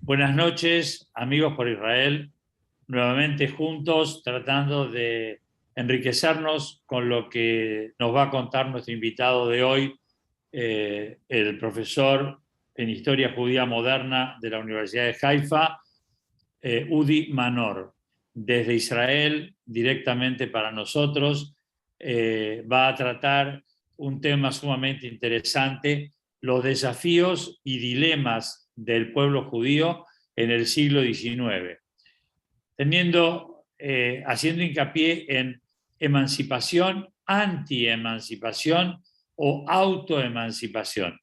Buenas noches, amigos por Israel, nuevamente juntos tratando de enriquecernos con lo que nos va a contar nuestro invitado de hoy, el profesor en Historia Judía Moderna de la Universidad de Haifa, Udi Manor. Desde Israel, directamente para nosotros, va a tratar un tema sumamente interesante, los desafíos y dilemas del pueblo judío en el siglo XIX, haciendo hincapié en emancipación, anti-emancipación o autoemancipación.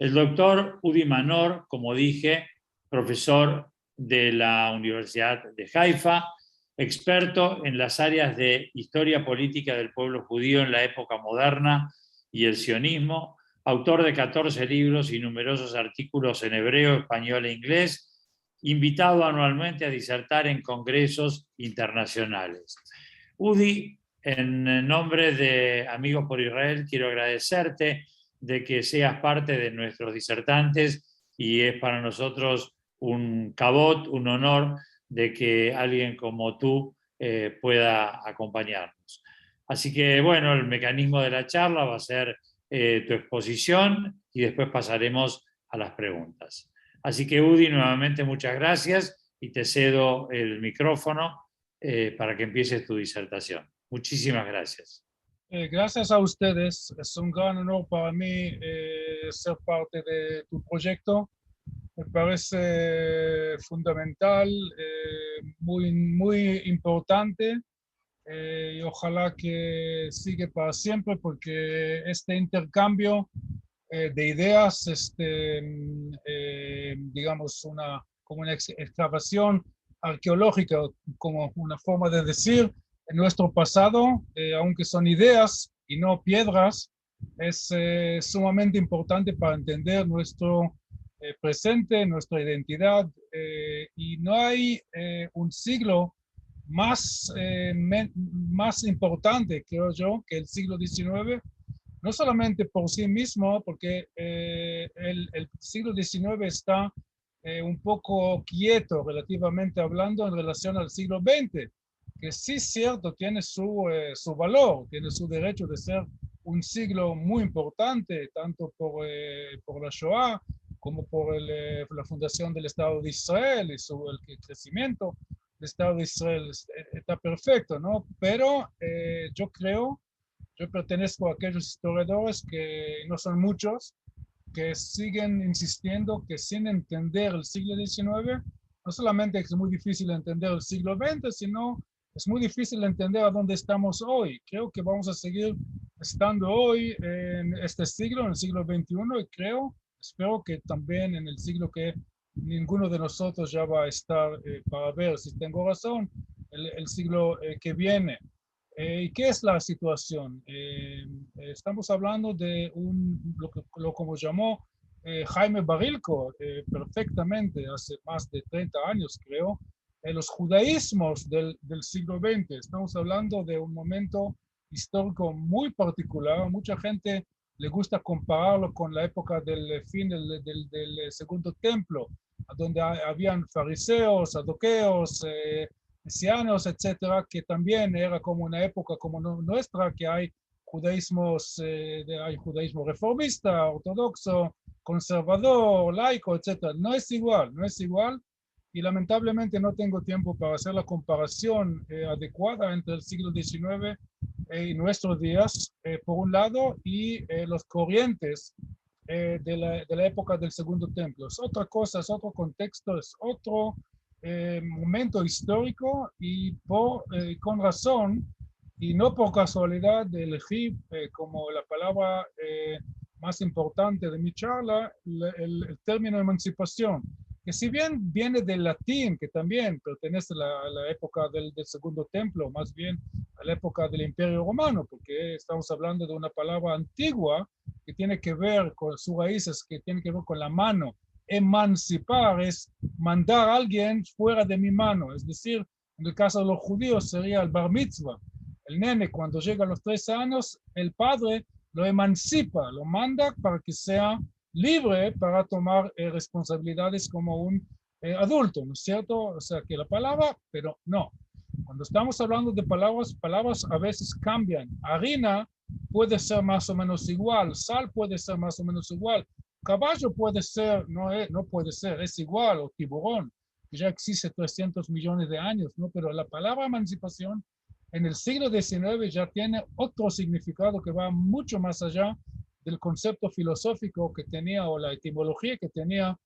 El doctor Udi Manor, como dije, profesor de la Universidad de Haifa, experto en las áreas de historia política del pueblo judío en la época moderna y el sionismo, autor de 14 libros y numerosos artículos en hebreo, español e inglés, invitado anualmente a disertar en congresos internacionales. Udi, en nombre de Amigos por Israel, quiero agradecerte de que seas parte de nuestros disertantes y es para nosotros un cabot, un honor de que alguien como tú pueda acompañarnos. Así que bueno, el mecanismo de la charla va a ser tu exposición y después pasaremos a las preguntas. Así que Udi, nuevamente muchas gracias y te cedo el micrófono para que empieces tu disertación. Muchísimas gracias. Gracias a ustedes. Es un gran honor para mí ser parte de tu proyecto. Me parece fundamental, muy importante y ojalá que siga para siempre porque este intercambio de ideas, digamos, como una excavación arqueológica, como una forma de decir, en nuestro pasado, aunque son ideas y no piedras, es sumamente importante para entender nuestro presente, nuestra identidad, y no hay un siglo más importante, creo yo, que el siglo XIX, no solamente por sí mismo, porque el siglo XIX está un poco quieto relativamente hablando en relación al siglo XX, que sí es cierto, tiene su valor, tiene su derecho de ser un siglo muy importante, tanto por la Shoah como por la fundación del Estado de Israel y el crecimiento del Estado de Israel. Está perfecto, ¿no? Pero yo pertenezco a aquellos historiadores que no son muchos, que siguen insistiendo que sin entender el siglo XIX, no solamente es muy difícil entender el siglo XX, sino es muy difícil entender a dónde estamos hoy. Creo que vamos a seguir estando hoy en este siglo, en el siglo XXI, y espero que también en el siglo que ninguno de nosotros ya va a estar para ver si tengo razón, el siglo que viene. ¿Y qué es la situación? Estamos hablando de lo como llamó Jaime Barilko perfectamente hace más de 30 años, creo, los judaísmos del siglo XX. Estamos hablando de un momento histórico muy particular. Mucha gente le gusta compararlo con la época del fin del Segundo Templo, donde habían fariseos, saduceos, mesianos, etcétera, que también era como una época como nuestra, que hay hay judaísmo reformista, ortodoxo, conservador, laico, etcétera. No es igual, no es igual. Y lamentablemente no tengo tiempo para hacer la comparación adecuada entre el siglo XIX y nuestros días, por un lado, y los corrientes de la época del Segundo Templo. Es otra cosa, es otro contexto, es otro momento histórico y con razón y no por casualidad elegí como la palabra más importante de mi charla el término emancipación, que si bien viene del latín, que también pertenece a la época del Segundo Templo, más bien a la época del Imperio Romano, porque estamos hablando de una palabra antigua que tiene que ver con sus raíces, que tiene que ver con la mano. Emancipar es mandar a alguien fuera de mi mano, es decir, en el caso de los judíos sería el bar mitzvah. El nene cuando llega a los 13 años, el padre lo emancipa, lo manda para que sea libre para tomar responsabilidades como un adulto, ¿no es cierto? O sea, que la palabra, pero no. Cuando estamos hablando de palabras, palabras a veces cambian. Harina puede ser más o menos igual, sal puede ser más o menos igual, caballo puede ser, no puede ser, es igual, o tiburón, que ya existe 300 millones de años, ¿no? Pero la palabra emancipación en el siglo XIX ya tiene otro significado que va mucho más allá del concepto filosófico que tenía o la etimología que tenía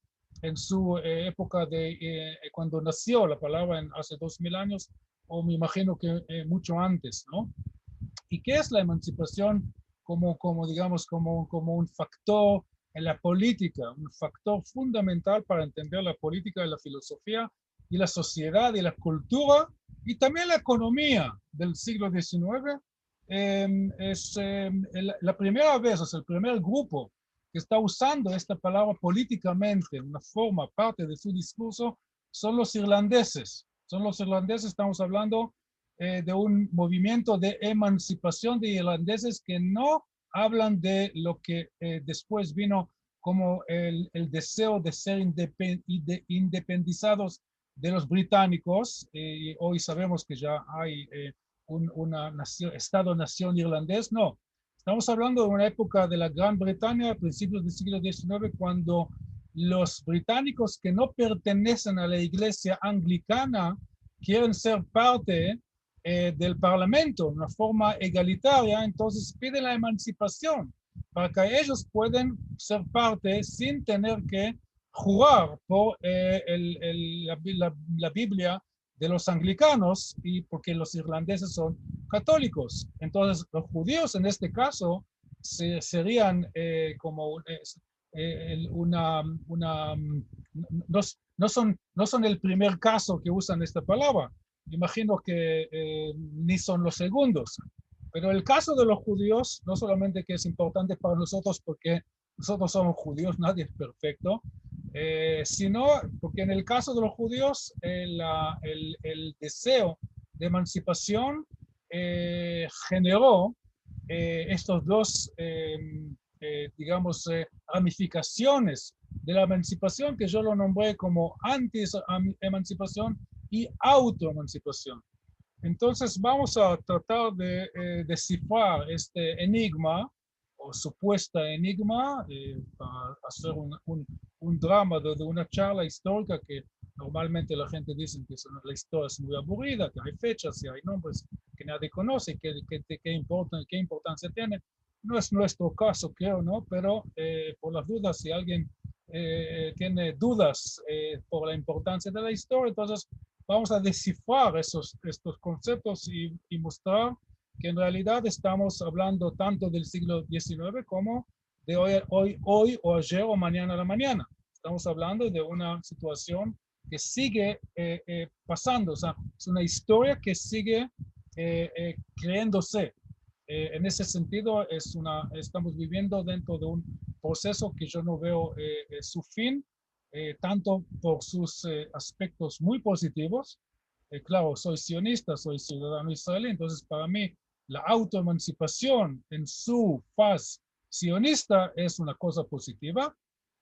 en su época de cuando nació la palabra hace 2000 años, o me imagino que mucho antes, ¿no? ¿Y qué es la emancipación digamos, como un factor en la política, un factor fundamental para entender la política, la filosofía y la sociedad y la cultura y también la economía del siglo XIX? La primera vez, es el primer grupo que está usando esta palabra políticamente, una forma, parte de su discurso, son los irlandeses. Son los irlandeses, estamos hablando de un movimiento de emancipación de irlandeses que no hablan de lo que después vino como el deseo de ser independizados de los británicos. Hoy sabemos que ya hay una Estado-nación irlandés. No, estamos hablando de una época de la Gran Bretaña, a principios del siglo XIX, cuando los británicos que no pertenecen a la iglesia anglicana quieren ser parte del Parlamento, de una forma egalitaria, entonces piden la emancipación para que ellos puedan ser parte sin tener que jurar por la Biblia de los anglicanos y porque los irlandeses son católicos. Entonces, los judíos en este caso serían como no son el primer caso que usan esta palabra. Imagino que ni son los segundos. Pero el caso de los judíos, no solamente que es importante para nosotros porque nosotros somos judíos, nadie es perfecto, sino porque en el caso de los judíos el deseo de emancipación generó estos dos, digamos, ramificaciones de la emancipación que yo lo nombré como anti-emancipación y autoemancipación. Entonces vamos a tratar de descifrar este enigma o supuesta enigma para hacer un drama de una charla histórica que normalmente la gente dice que la historia es muy aburrida, que hay fechas y hay nombres que nadie conoce, qué importancia tiene. No es nuestro caso, creo, ¿no? Pero por las dudas, si alguien tiene dudas por la importancia de la historia, entonces vamos a descifrar estos conceptos y mostrar que en realidad estamos hablando tanto del siglo XIX como de hoy o ayer o mañana a la mañana. Estamos hablando de una situación que sigue pasando, o sea, es una historia que sigue creándose. En ese sentido, estamos viviendo dentro de un proceso que yo no veo su fin, tanto por sus aspectos muy positivos. Claro, soy sionista, soy ciudadano israelí, entonces para mí la autoemancipación en su faz sionista es una cosa positiva.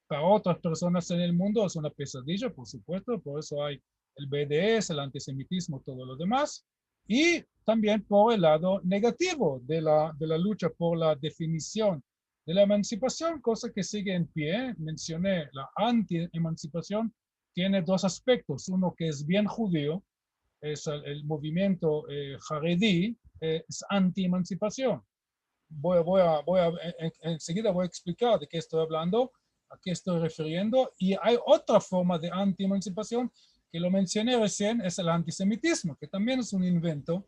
Para otras personas en el mundo es una pesadilla, por supuesto, por eso hay el BDS, el antisemitismo, todo lo demás. Y también por el lado negativo de la lucha por la definición de la emancipación, cosa que sigue en pie. Mencioné la anti-emancipación, tiene dos aspectos. Uno que es bien judío, es el movimiento Haredi, es anti-emancipación. Enseguida voy a explicar de qué estoy hablando, a qué estoy refiriendo. Y hay otra forma de anti-emancipación que lo mencioné recién, es el antisemitismo, que también es un invento.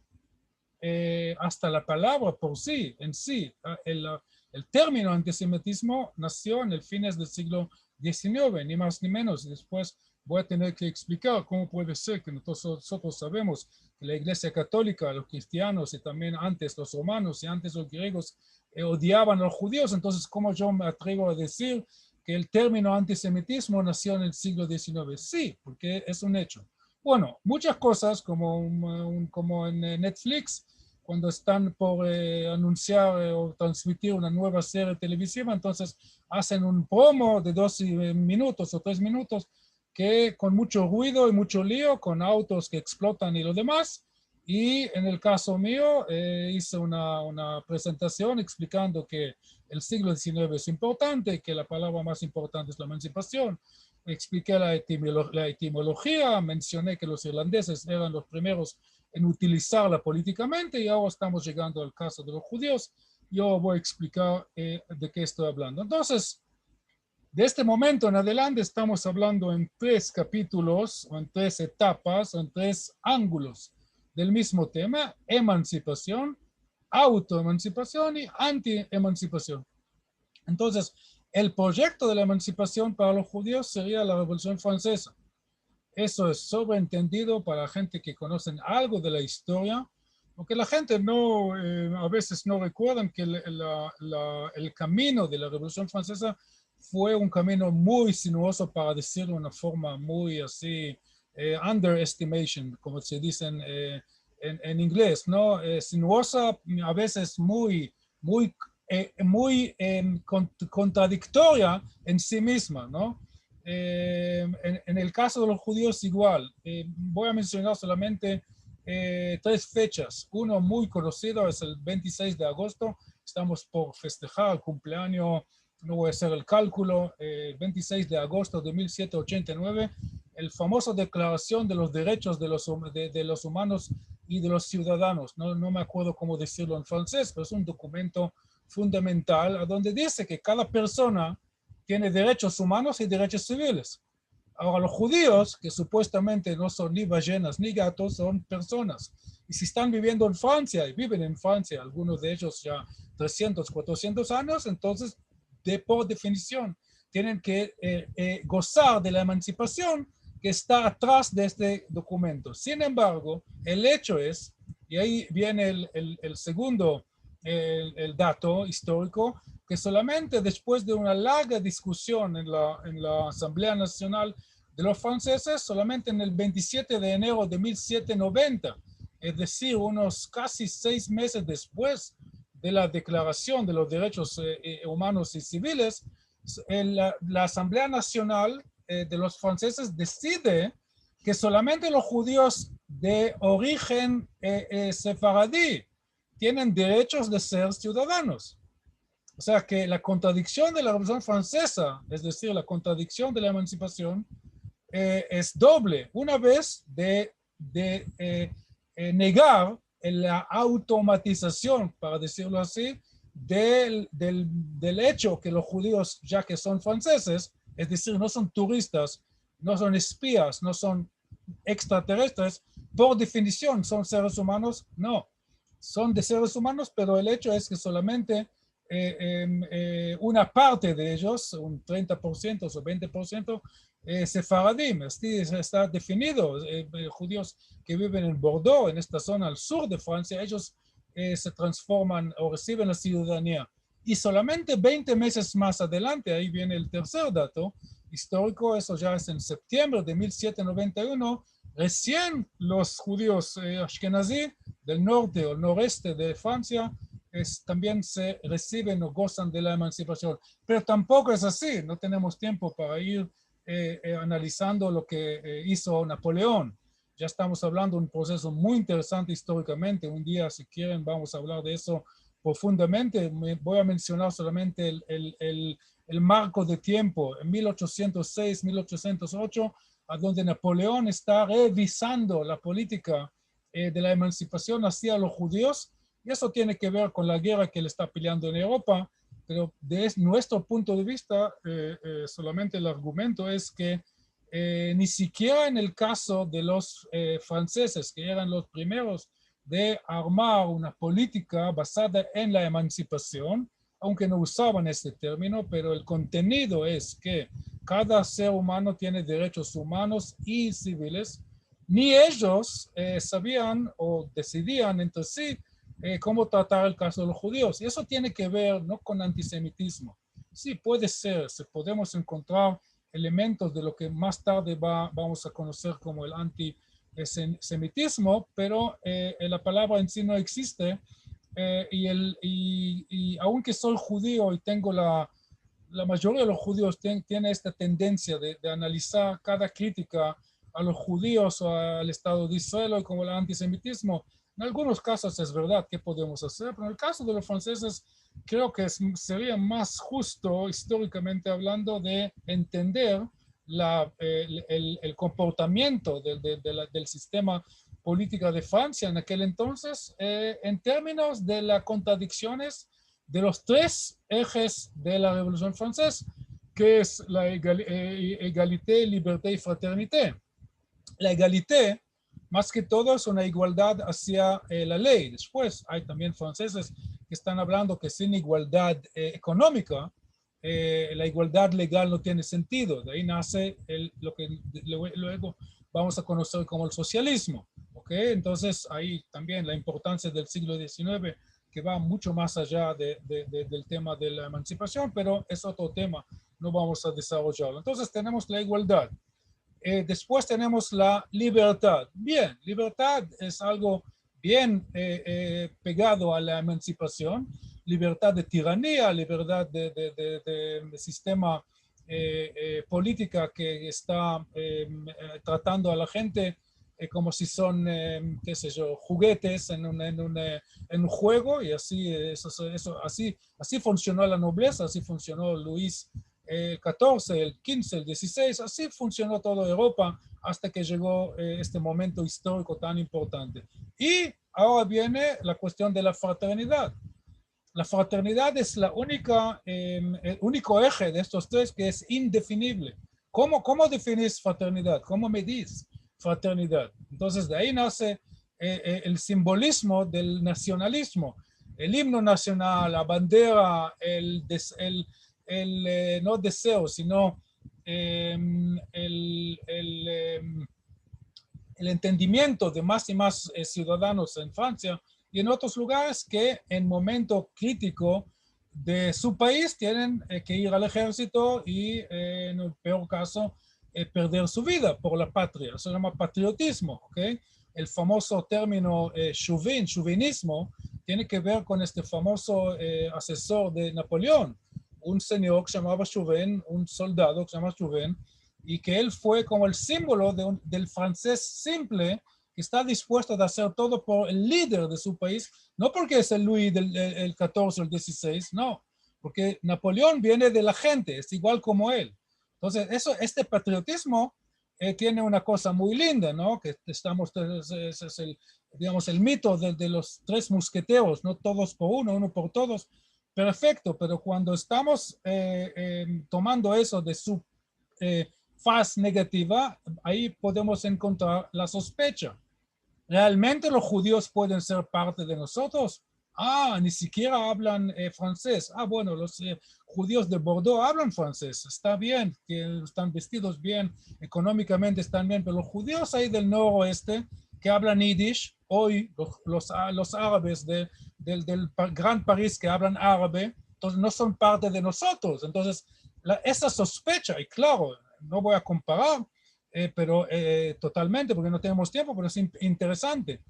Hasta la palabra por sí, en sí, el término antisemitismo nació en el fines del siglo XIX, ni más ni menos. Y después voy a tener que explicar cómo puede ser que nosotros sabemos que la Iglesia Católica, los cristianos y también antes los romanos y antes los griegos odiaban a los judíos. Entonces, ¿cómo yo me atrevo a decir que el término antisemitismo nació en el siglo XIX? Sí, porque es un hecho. Bueno, muchas cosas como en Netflix cuando están por anunciar o transmitir una nueva serie televisiva, entonces hacen un promo de 2 minutos o 3 minutos que con mucho ruido y mucho lío, con autos que explotan y lo demás. Y en el caso mío, hice una presentación explicando que el siglo XIX es importante, que la palabra más importante es la emancipación. Expliqué la etimología, mencioné que los irlandeses eran los primeros en utilizarla políticamente y ahora estamos llegando al caso de los judíos. Yo voy a explicar de qué estoy hablando. Entonces, de este momento en adelante estamos hablando en 3 capítulos o en 3 etapas o en 3 ángulos del mismo tema: emancipación, autoemancipación y anti-emancipación. Entonces, el proyecto de la emancipación para los judíos sería la Revolución Francesa. Eso es sobreentendido para la gente que conocen algo de la historia, porque la gente no, a veces no recuerdan que el camino de la Revolución Francesa fue un camino muy sinuoso, para decirlo de una forma muy así, underestimation, como se dice en inglés, ¿no? Sinuosa, a veces muy contradictoria en sí misma, ¿no? En el caso de los judíos igual. Voy a mencionar solamente 3 fechas. Uno muy conocido es el 26 de agosto. Estamos por festejar el cumpleaños, no voy a hacer el cálculo, 26 de agosto de 1789, el famoso Declaración de los Derechos de los Humanos y de los Ciudadanos. No me acuerdo cómo decirlo en francés, pero es un documento fundamental a donde dice que cada persona tiene derechos humanos y derechos civiles. Ahora, los judíos, que supuestamente no son ni ballenas ni gatos, son personas. Y si están viviendo en Francia, y viven en Francia, algunos de ellos ya 300, 400 años, entonces, por definición, tienen que gozar de la emancipación que está atrás de este documento. Sin embargo, el hecho es, y ahí viene el segundo el dato histórico, que solamente después de una larga discusión en la Asamblea Nacional de los franceses, solamente en el 27 de enero de 1790, es decir, unos casi 6 meses después de la Declaración de los Derechos Humanos y Civiles, la Asamblea Nacional de los franceses decide que solamente los judíos de origen sefaradí tienen derechos de ser ciudadanos. O sea que la contradicción de la Revolución Francesa, es decir, la contradicción de la emancipación, es doble. Una vez de negar la automatización, para decirlo así, del hecho que los judíos, ya que son franceses, es decir, no son turistas, no son espías, no son extraterrestres, por definición son seres humanos. No, son de seres humanos, pero el hecho es que solamente una parte de ellos, un 30% o 20%, sefaradim, así está definido. Judíos que viven en Bordeaux, en esta zona al sur de Francia, ellos se transforman o reciben la ciudadanía. Y solamente 20 meses más adelante, ahí viene el tercer dato histórico, eso ya es en septiembre de 1791, recién los judíos ashkenazí del norte o noreste de Francia también se reciben o gozan de la emancipación. Pero tampoco es así, no tenemos tiempo para ir analizando lo que hizo Napoleón. Ya estamos hablando de un proceso muy interesante históricamente. Un día, si quieren, vamos a hablar de eso profundamente. Voy a mencionar solamente el marco de tiempo, en 1806, 1808, a donde Napoleón está revisando la política de la emancipación hacia los judíos, y eso tiene que ver con la guerra que él está peleando en Europa, pero desde nuestro punto de vista, solamente el argumento es que ni siquiera en el caso de los franceses, que eran los primeros de armar una política basada en la emancipación, aunque no usaban este término, pero el contenido es que cada ser humano tiene derechos humanos y civiles, ni ellos sabían o decidían entre sí cómo tratar el caso de los judíos. Y eso tiene que ver no con antisemitismo. Sí, puede ser, podemos encontrar elementos de lo que más tarde vamos a conocer como el semitismo, pero la palabra en sí no existe. Y aunque soy judío y tengo la mayoría de los judíos tiene esta tendencia de analizar cada crítica a los judíos o al Estado de Israel como el antisemitismo. En algunos casos es verdad que podemos hacer, pero en el caso de los franceses creo que sería más justo, históricamente hablando, de entender el comportamiento del sistema político de Francia en aquel entonces en términos de las contradicciones de los tres ejes de la Revolución Francesa, que es la égalité, liberté y fraternité. La égalité, más que todo, es una igualdad hacia la ley. Después hay también franceses que están hablando que sin igualdad económica, la igualdad legal no tiene sentido. De ahí nace lo que luego vamos a conocer como el socialismo. ¿Okay? Entonces, ahí también la importancia del siglo XIX, que va mucho más allá del tema de la emancipación, pero es otro tema, no vamos a desarrollarlo. Entonces, tenemos la igualdad. Después tenemos la libertad. Bien, libertad es algo bien pegado a la emancipación, libertad de tiranía, libertad de sistema política que está tratando a la gente como si son, qué sé yo, juguetes en un juego, y así, así funcionó la nobleza, así funcionó Luis el 14, el 15, el 16, así funcionó toda Europa hasta que llegó este momento histórico tan importante. Y ahora viene la cuestión de la fraternidad. La fraternidad es el único eje de estos tres que es indefinible. ¿Cómo definís fraternidad? ¿Cómo medís fraternidad? Entonces, de ahí nace el simbolismo del nacionalismo. El himno nacional, la bandera, no deseo, sino el entendimiento de más y más ciudadanos en Francia y en otros lugares que en momento crítico de su país tienen que ir al ejército y en el peor caso perder su vida por la patria. Eso se llama patriotismo, ¿ok? El famoso término chauvinismo tiene que ver con este famoso asesor de Napoleón, un señor que se llamaba Chauvin, un soldado que se llama Chauvin, y que él fue como el símbolo del francés simple que está dispuesto a hacer todo por el líder de su país, no porque es el Luis el 14 o el 16, no, porque Napoleón viene de la gente, es igual como él. Entonces, este patriotismo tiene una cosa muy linda, ¿no? Que es digamos, el mito de los tres mosqueteros, no todos por uno por todos, perfecto, pero cuando estamos tomando eso de su faz negativa, ahí podemos encontrar la sospecha. ¿Realmente los judíos pueden ser parte de nosotros? Ah, ni siquiera hablan francés. Ah, bueno, los judíos de Bordeaux hablan francés. Está bien, que están vestidos bien, económicamente están bien, pero los judíos ahí del noroeste que hablan yiddish, hoy los árabes del Gran París que hablan árabe, entonces no son parte de nosotros. Entonces, esa sospecha, y claro, no voy a comparar, pero totalmente, porque no tenemos tiempo, pero es interesante.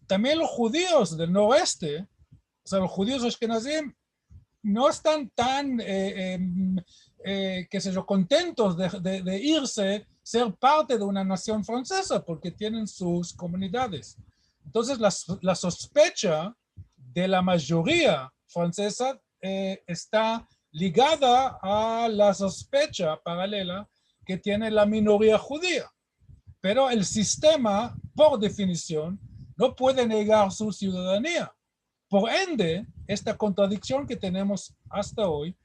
También los judíos del noroeste, o sea, los judíos ashkenazim, no están tan, qué sé yo, contentos de irse, ser parte de una nación francesa, porque tienen sus comunidades. Entonces, la sospecha de la mayoría francesa está ligada a la sospecha paralela que tiene la minoría judía. Pero el sistema, por definición, no puede negar su ciudadanía. Por ende, esta contradicción que tenemos hasta hoy,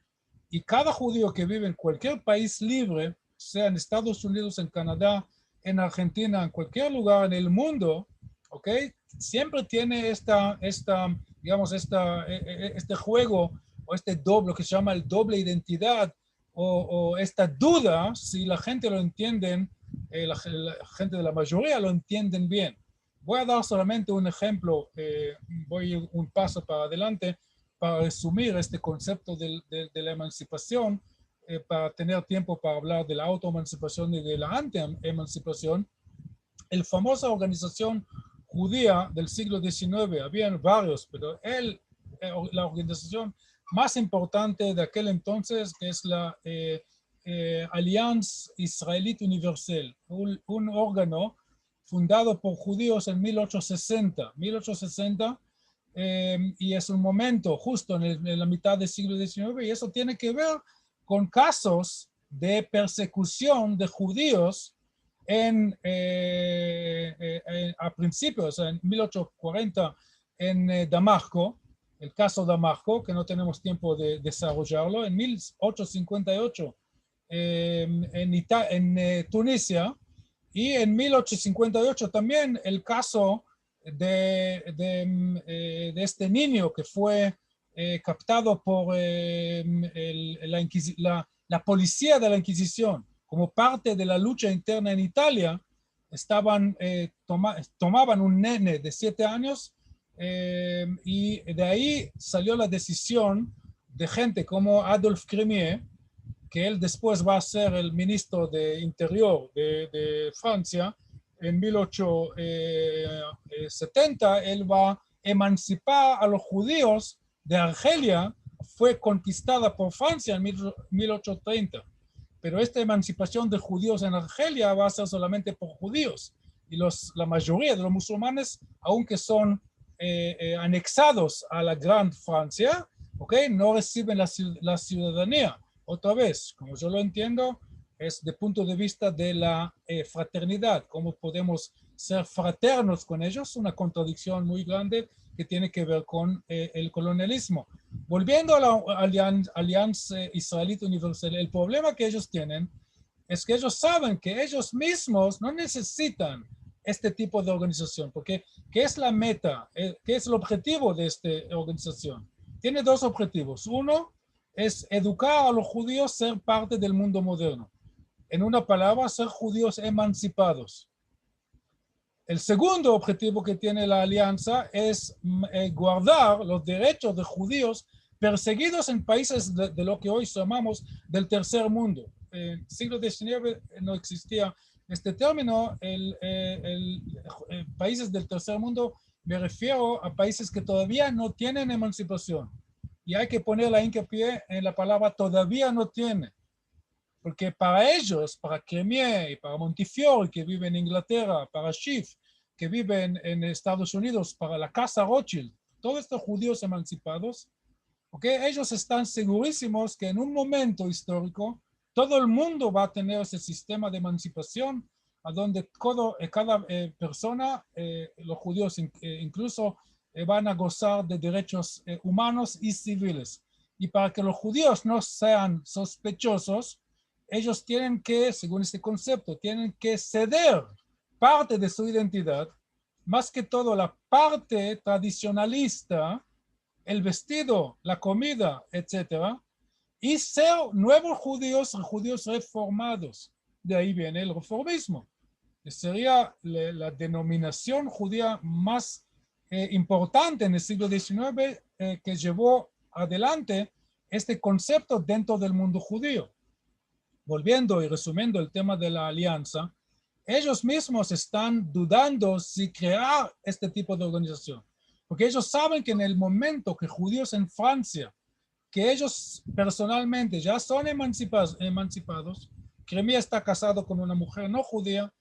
y cada judío que vive en cualquier país libre, sea en Estados Unidos, en Canadá, en Argentina, en cualquier lugar en el mundo, ¿ok? Siempre tiene digamos, este juego o este doble, lo que se llama el doble identidad, o esta duda, si la gente lo entienden, la gente de la mayoría lo entienden bien. Voy a dar solamente un ejemplo, voy un paso para adelante para resumir este concepto de la emancipación, para tener tiempo para hablar de la autoemancipación y de la anti-emancipación. la famosa organización judía del siglo XIX, habían varios, pero la organización más importante de aquel entonces, que es la Alianza Israelita Universal, un órgano fundado por judíos en 1860, y es un momento justo en la mitad del siglo XIX, y eso tiene que ver con casos de persecución de judíos a principios, en 1840, en Damasco, el caso Damasco, que no tenemos tiempo de desarrollarlo, en 1858 en Tunisia, y en 1858 también el caso de este niño que fue captado por la policía de la Inquisición como parte de la lucha interna en Italia. Tomaban un nene de 7 años y de ahí salió la decisión de gente como Adolphe Crémier, que él después va a ser el ministro de Interior de Francia. En 1870 él va a emancipar a los judíos de Argelia, fue conquistada por Francia en 1830. Pero esta emancipación de judíos en Argelia va a ser solamente por judíos. Y la mayoría de los musulmanes, aunque son anexados a la Gran Francia, ¿okay?, no reciben la ciudadanía. Otra vez, como yo lo entiendo, es de punto de vista de la fraternidad, cómo podemos ser fraternos con ellos, una contradicción muy grande que tiene que ver con el colonialismo. Volviendo a la Alianza Israelita Universal, el problema que ellos tienen es que ellos saben que ellos mismos no necesitan este tipo de organización, porque ¿qué es la meta? ¿Qué es el objetivo de esta organización? Tiene dos objetivos. Uno es educar a los judíos a ser parte del mundo moderno. En una palabra, ser judíos emancipados. El segundo objetivo que tiene la alianza es guardar los derechos de judíos perseguidos en países de lo que hoy llamamos del tercer mundo. En el siglo XIX no existía este término. Países del tercer mundo, me refiero a países que todavía no tienen emancipación. Y hay que poner la hincapié en la palabra todavía no tiene. Porque para ellos, para Crémier y para Montefiore, que vive en Inglaterra, para Schiff, que vive en Estados Unidos, para la Casa Rothschild, todos estos judíos emancipados, ¿okay?, ellos están segurísimos que en un momento histórico todo el mundo va a tener ese sistema de emancipación a donde cada persona, los judíos incluso, van a gozar de derechos humanos y civiles. Y para que los judíos no sean sospechosos, ellos tienen que, según este concepto, tienen que ceder parte de su identidad, más que todo la parte tradicionalista, el vestido, la comida, etcétera, y ser nuevos judíos reformados. De ahí viene el reformismo. Sería la denominación judía más importante en el siglo XIX que llevó adelante este concepto dentro del mundo judío. Volviendo y resumiendo el tema de la alianza, ellos mismos están dudando si crear este tipo de organización, porque ellos saben que en el momento que judíos en Francia, que ellos personalmente ya son emancipados, Crémier está casado con una mujer no judía,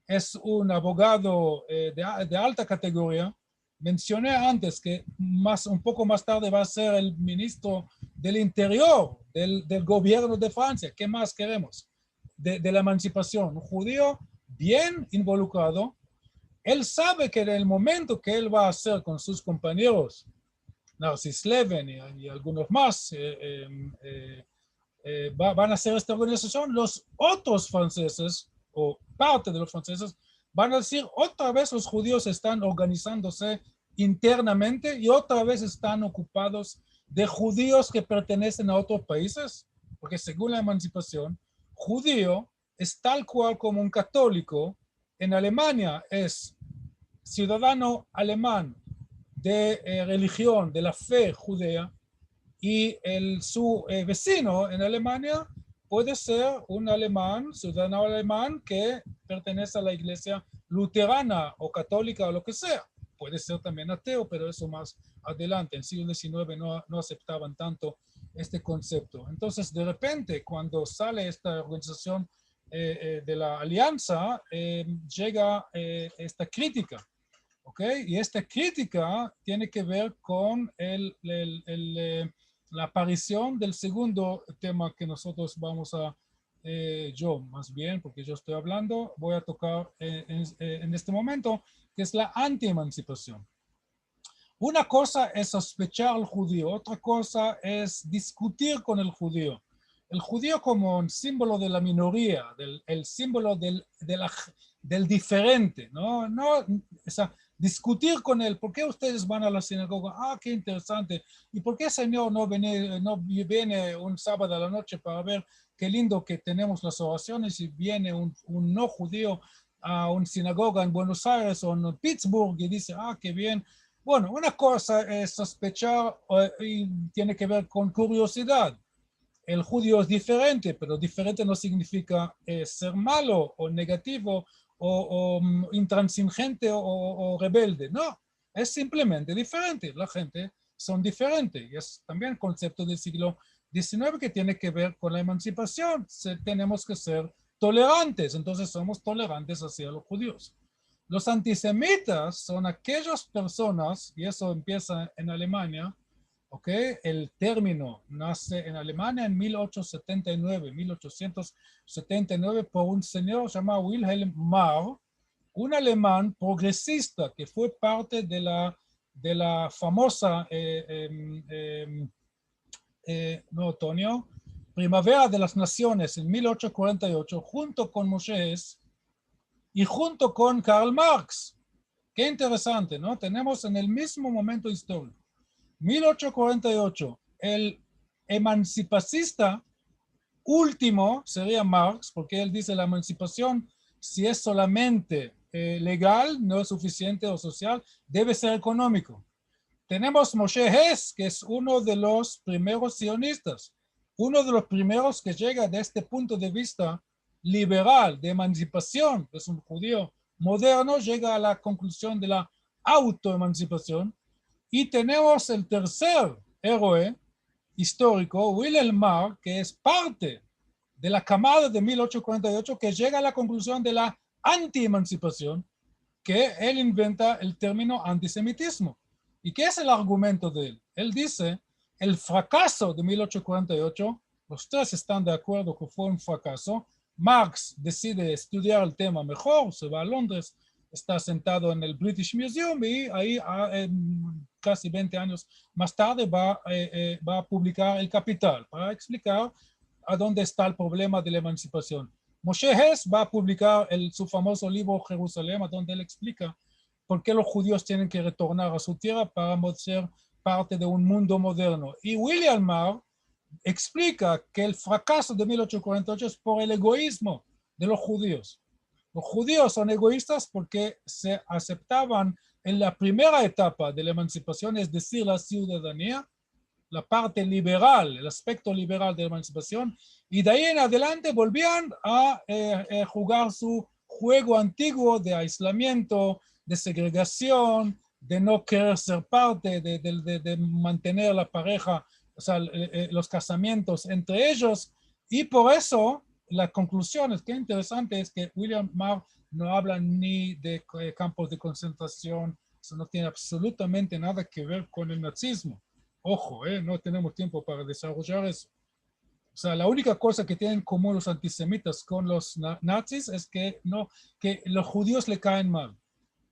es un abogado de alta categoría. Mencioné antes que un poco más tarde va a ser el ministro del Interior del gobierno de Francia. ¿Qué más queremos? De la emancipación. Un judío bien involucrado. Él sabe que en el momento que él va a hacer con sus compañeros, Narcís Leven y algunos más, van a hacer esta organización, los otros franceses, o parte de los franceses, van a decir, otra vez los judíos están organizándose internamente y otra vez están ocupados de judíos que pertenecen a otros países, porque según la emancipación, judío es tal cual como un católico. En Alemania es ciudadano alemán de religión, de la fe judía, y su vecino en Alemania puede ser un alemán, ciudadano alemán que pertenece a la iglesia luterana o católica o lo que sea. Puede ser también ateo, pero eso más adelante. En el siglo XIX no aceptaban tanto este concepto. Entonces, de repente, cuando sale esta organización de la alianza, llega esta crítica, ¿ok? Y esta crítica tiene que ver con la aparición del segundo tema que nosotros vamos a, yo más bien, porque yo estoy hablando, voy a tocar en este momento, que es la anti-emancipación. Una cosa es sospechar al judío, otra cosa es discutir con el judío. El judío como un símbolo de la minoría, el símbolo del diferente, ¿no? O sea, discutir con él, ¿por qué ustedes van a la sinagoga? Ah, qué interesante. ¿Y por qué el Señor no viene un sábado a la noche para ver qué lindo que tenemos las oraciones y viene un no judío a una sinagoga en Buenos Aires o en Pittsburgh y dice, ah, qué bien. Bueno, una cosa es sospechar y tiene que ver con curiosidad. El judío es diferente, pero diferente no significa ser malo o negativo o intransigente o rebelde. No, es simplemente diferente. La gente son diferentes. Y es también concepto del siglo XIX que tiene que ver con la emancipación. Tenemos que ser tolerantes, entonces somos tolerantes hacia los judíos. Los antisemitas son aquellas personas, y eso empieza en Alemania, ¿ok? El término nace en Alemania en 1879 por un señor llamado Wilhelm Marr, un alemán progresista que fue parte de la famosa, no otoño, Primavera de las Naciones en 1848, junto con Moshe Hess y junto con Karl Marx. Qué interesante, ¿no? Tenemos en el mismo momento histórico. 1848, el emancipacista último sería Marx, porque él dice la emancipación, si es solamente legal, no es suficiente o social, debe ser económico. Tenemos Moshe Hess, que es uno de los primeros sionistas, uno de los primeros que llega de este punto de vista liberal, de emancipación, que es un judío moderno, llega a la conclusión de la autoemancipación. Y tenemos el tercer héroe histórico, Wilhelm Marr, que es parte de la camada de 1848 que llega a la conclusión de la anti-emancipación, que él inventa el término antisemitismo. ¿Y qué es el argumento de él? Él dice, el fracaso de 1848, los tres están de acuerdo que fue un fracaso. Marx decide estudiar el tema mejor, se va a Londres, está sentado en el British Museum y ahí casi 20 años más tarde va a publicar El Capital para explicar a dónde está el problema de la emancipación. Moshe Hess va a publicar su famoso libro Jerusalén, donde él explica por qué los judíos tienen que retornar a su tierra para ser parte de un mundo moderno. Y William Marr explica que el fracaso de 1848 es por el egoísmo de los judíos. Los judíos son egoístas porque se aceptaban en la primera etapa de la emancipación, es decir, la ciudadanía, la parte liberal, el aspecto liberal de la emancipación, y de ahí en adelante volvían a jugar su juego antiguo de aislamiento, de segregación, de no querer ser parte, de mantener la pareja, o sea, los casamientos entre ellos, y por eso la conclusión es que interesante es que William Marr no habla ni de campos de concentración, eso no tiene absolutamente nada que ver con el nazismo. Ojo, no tenemos tiempo para desarrollar eso. O sea, la única cosa que tienen en común los antisemitas con los nazis es que los judíos le caen mal.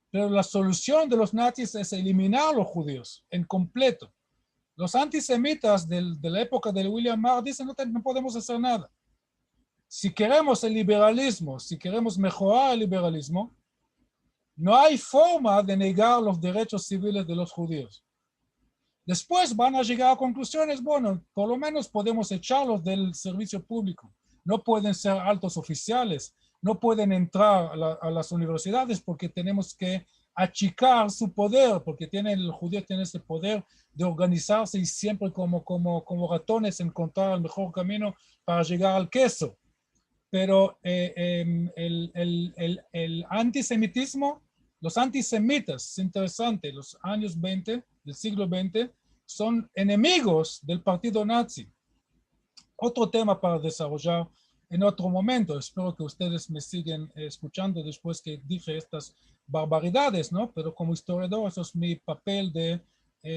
Pero la solución de los nazis es eliminar a los judíos en completo. Los antisemitas de la época de William Marr dicen no podemos hacer nada. Si queremos el liberalismo, si queremos mejorar el liberalismo, no hay forma de negar los derechos civiles de los judíos. Después van a llegar a conclusiones, bueno, por lo menos podemos echarlos del servicio público. No pueden ser altos oficiales, no pueden entrar a las universidades porque tenemos que achicar su poder, porque el judío tiene ese poder de organizarse y siempre como ratones encontrar el mejor camino para llegar al queso. pero el antisemitismo, los antisemitas, es interesante, los años 20 del siglo XX son enemigos del partido nazi. Otro tema para desarrollar en otro momento. Espero que ustedes me siguen escuchando después que dije estas barbaridades, ¿no? Pero como historiador, eso es mi papel de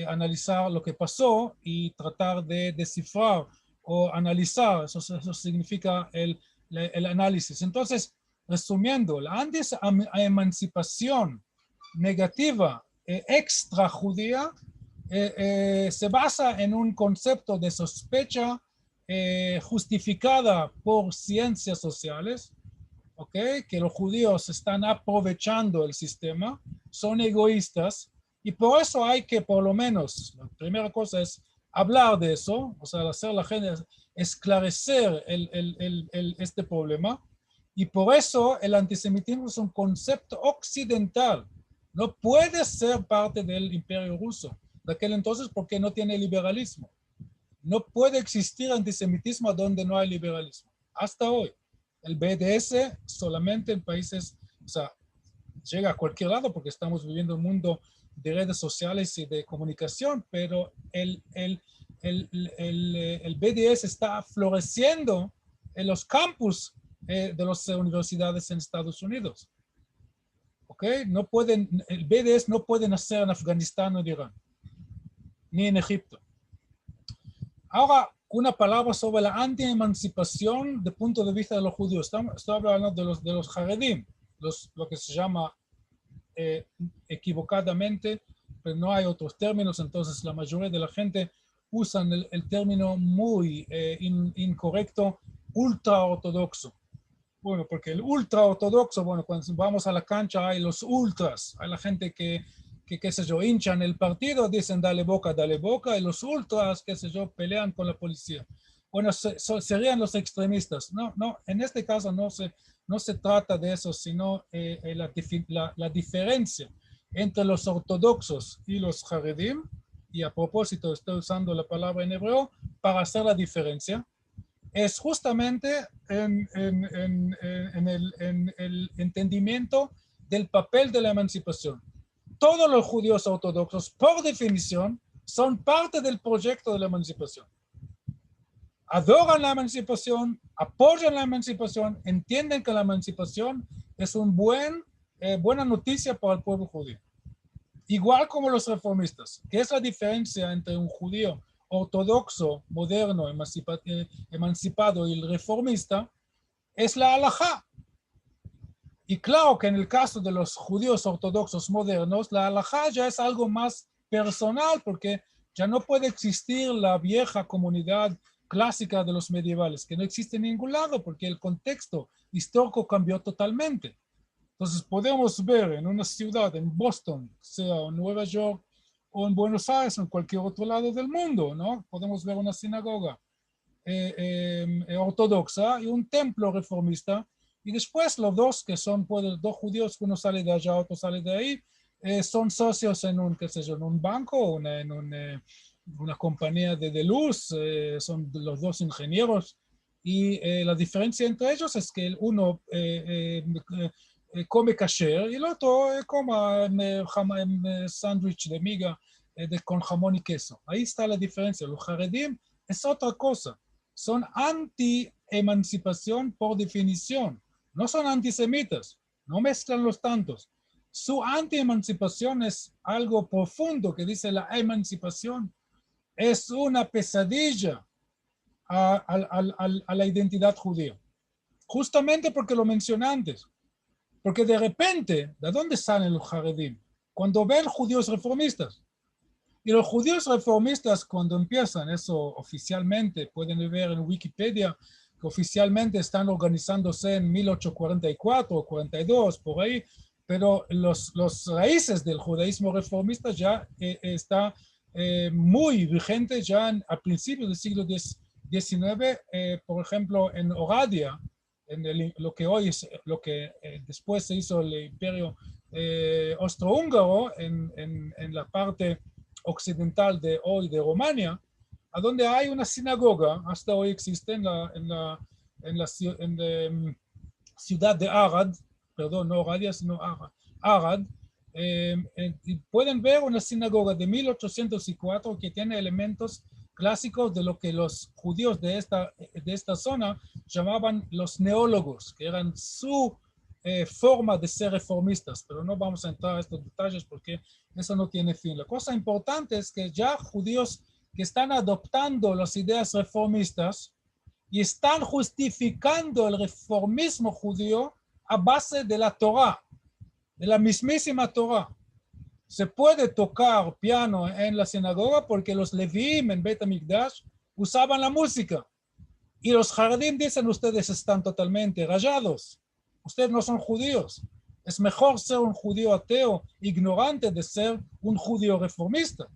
analizar lo que pasó y tratar de descifrar o analizar. Eso significa el análisis. Entonces, resumiendo, la anti-emancipación negativa extrajudía se basa en un concepto de sospecha justificada por ciencias sociales, ¿okay? Que los judíos están aprovechando el sistema, son egoístas, y por eso hay que, por lo menos, la primera cosa es hablar de eso, o sea, hacer la gente, esclarecer este problema, y por eso el antisemitismo es un concepto occidental, no puede ser parte del imperio ruso de aquel entonces porque no tiene liberalismo. No puede existir antisemitismo donde no hay liberalismo. Hasta hoy. El BDS solamente en países, o sea, llega a cualquier lado porque estamos viviendo un mundo de redes sociales y de comunicación, pero el BDS está floreciendo en los campus de las universidades en Estados Unidos. ¿Ok? No pueden, el BDS no puede nacer en Afganistán o en Irán, ni en Egipto. Ahora, una palabra sobre la anti-emancipación desde el punto de vista de los judíos. Estoy hablando de los Haredim, lo que se llama equivocadamente, pero no hay otros términos, entonces la mayoría de la gente usan el término muy incorrecto, ultraortodoxo. Bueno, porque el ultraortodoxo, bueno, cuando vamos a la cancha hay los ultras, hay la gente que qué sé yo, hinchan el partido, dicen dale boca, y los ultras, qué sé yo, pelean con la policía. Bueno, serían los extremistas. No, en este caso no se trata de eso, sino la diferencia entre los ortodoxos y los haredim, y a propósito estoy usando la palabra en hebreo para hacer la diferencia, es justamente en el entendimiento del papel de la emancipación. Todos los judíos ortodoxos, por definición, son parte del proyecto de la emancipación. Adoran la emancipación, apoyan la emancipación, entienden que la emancipación es una buena noticia para el pueblo judío. Igual como los reformistas. ¿Qué es la diferencia entre un judío ortodoxo, moderno, emancipado y el reformista? Es la halajá. Y claro que en el caso de los judíos ortodoxos modernos, la halajá ya es algo más personal porque ya no puede existir la vieja comunidad clásica de los medievales, que no existe en ningún lado porque el contexto histórico cambió totalmente. Entonces podemos ver en una ciudad, en Boston, sea en Nueva York o en Buenos Aires o en cualquier otro lado del mundo, ¿no? Podemos ver una sinagoga ortodoxa y un templo reformista. Y después los dos, que son pues, dos judíos, uno sale de allá, otro sale de ahí, son socios en un, qué sé yo, en un banco, en una compañía de luz, son los dos ingenieros. Y la diferencia entre ellos es que uno come kasher y el otro come sándwich de miga con jamón y queso. Ahí está la diferencia. Los haredim es otra cosa. Son anti-emancipación por definición. No son antisemitas, no mezclan los tantos. Su anti-emancipación es algo profundo que dice la emancipación. Es una pesadilla a la identidad judía. Justamente porque lo mencioné antes. Porque de repente, ¿de dónde salen los haredim? Cuando ven judíos reformistas. Y los judíos reformistas, cuando empiezan eso oficialmente, pueden ver en Wikipedia que oficialmente están organizándose en 1844 o 42, por ahí, pero los raíces del judaísmo reformista ya está muy vigente ya a principios del siglo XIX, por ejemplo, en Oradea, lo que hoy es, lo que después se hizo el imperio austrohúngaro en la parte occidental de hoy de Rumania, a donde hay una sinagoga, hasta hoy existe en en la ciudad de Arad, perdón, no Radia, sino Arad, y pueden ver una sinagoga de 1804 que tiene elementos clásicos de lo que los judíos de esta zona llamaban los neólogos, que eran su forma de ser reformistas, pero no vamos a entrar a estos detalles porque eso no tiene fin. La cosa importante es que ya judíos que están adoptando las ideas reformistas y están justificando el reformismo judío a base de la Torá, de la mismísima Torá. Se puede tocar piano en la sinagoga porque los Leviim en Beit HaMikdash usaban la música. Y los Haredim dicen, ustedes están totalmente rayados. Ustedes no son judíos. Es mejor ser un judío ateo, ignorante, de ser un judío reformista.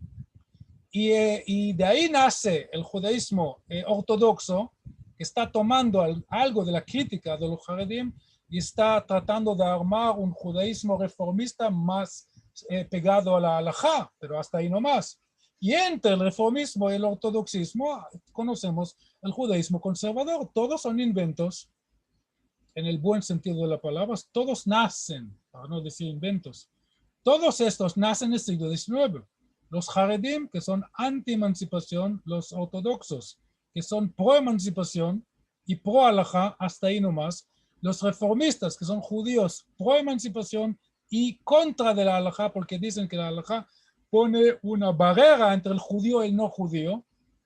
Y de ahí nace el judaísmo ortodoxo, que está tomando algo de la crítica de los Haredim y está tratando de armar un judaísmo reformista más pegado a la halajá, pero hasta ahí nomás. Y entre el reformismo y el ortodoxismo conocemos el judaísmo conservador. Todos son inventos, en el buen sentido de la palabra, todos nacen, para no decir inventos. Todos estos nacen en el siglo XIX. Los Haredim, que son anti-emancipación, los ortodoxos, que son pro-emancipación y pro-halajá, hasta ahí nomás. Los reformistas, que son judíos pro-emancipación y contra de la halajá, porque dicen que la halajá pone una barrera entre el judío y el no judío.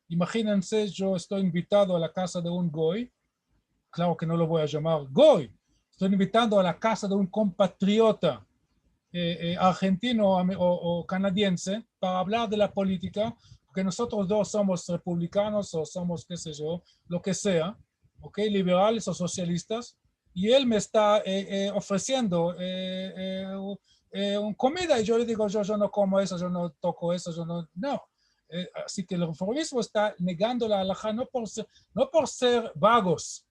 Imagínense, yo estoy invitado a la casa de un goy, claro que no lo voy a llamar goy, estoy invitado a la casa de un compatriota argentino o canadiense para hablar de la política, porque nosotros dos somos republicanos o somos, qué sé yo, lo que sea, ¿ok? Liberales o socialistas, y él me está ofreciendo comida y yo le digo, yo no como eso, yo no toco eso, yo no. Así que el reformismo está negando la halajá no por ser vagos,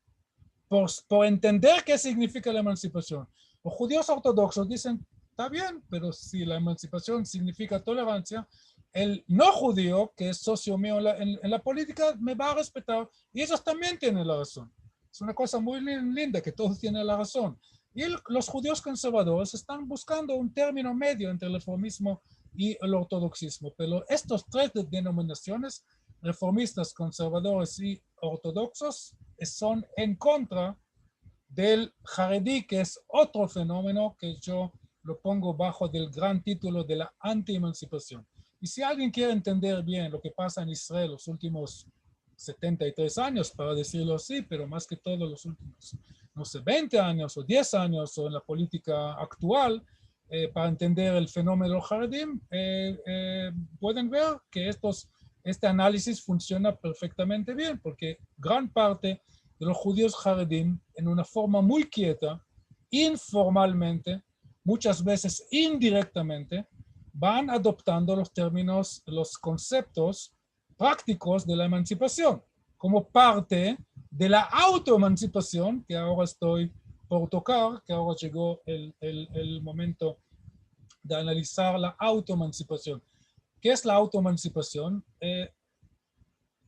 por entender qué significa la emancipación. Los judíos ortodoxos dicen, está bien, pero si la emancipación significa tolerancia, el no judío, que es socio mío en la política, me va a respetar y ellos también tienen la razón. Es una cosa muy linda que todos tienen la razón. Y los judíos conservadores están buscando un término medio entre el reformismo y el ortodoxismo. Pero estos tres denominaciones, reformistas, conservadores y ortodoxos, son en contra del Haredí, que es otro fenómeno que yo lo pongo bajo del gran título de la anti-emancipación. Y si alguien quiere entender bien lo que pasa en Israel los últimos 73 años, para decirlo así, pero más que todo los últimos, no sé, 20 años o 10 años o en la política actual, para entender el fenómeno Haredim, pueden ver que este análisis funciona perfectamente bien, porque gran parte de los judíos Haredim, en una forma muy quieta, informalmente, muchas veces indirectamente, van adoptando los términos, los conceptos prácticos de la emancipación, como parte de la autoemancipación, que ahora estoy por tocar, que ahora llegó el momento de analizar la autoemancipación. ¿Qué es la autoemancipación?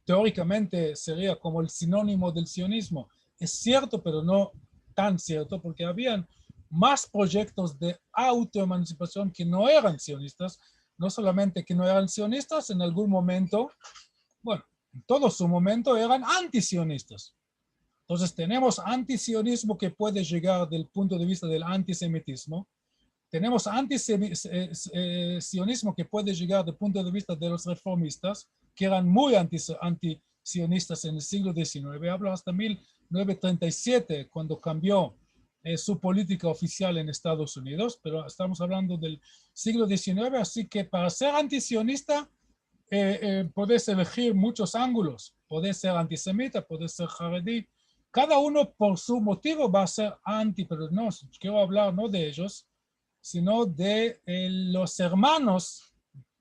Teóricamente sería como el sinónimo del sionismo. Es cierto, pero no tan cierto, porque habían más proyectos de autoemancipación que no eran sionistas, no solamente que no eran sionistas, en algún momento, bueno, en todo su momento eran antisionistas. Entonces tenemos antisionismo que puede llegar del punto de vista del antisemitismo, tenemos antisionismo que puede llegar del punto de vista de los reformistas, que eran muy antisionistas en el siglo XIX. Hablo hasta 1937, cuando cambió su política oficial en Estados Unidos, pero estamos hablando del siglo XIX, así que para ser antisionista podés elegir muchos ángulos. Podés ser antisemita, podés ser jaredí. Cada uno por su motivo va a ser anti, pero no, quiero hablar no de ellos, sino de los hermanos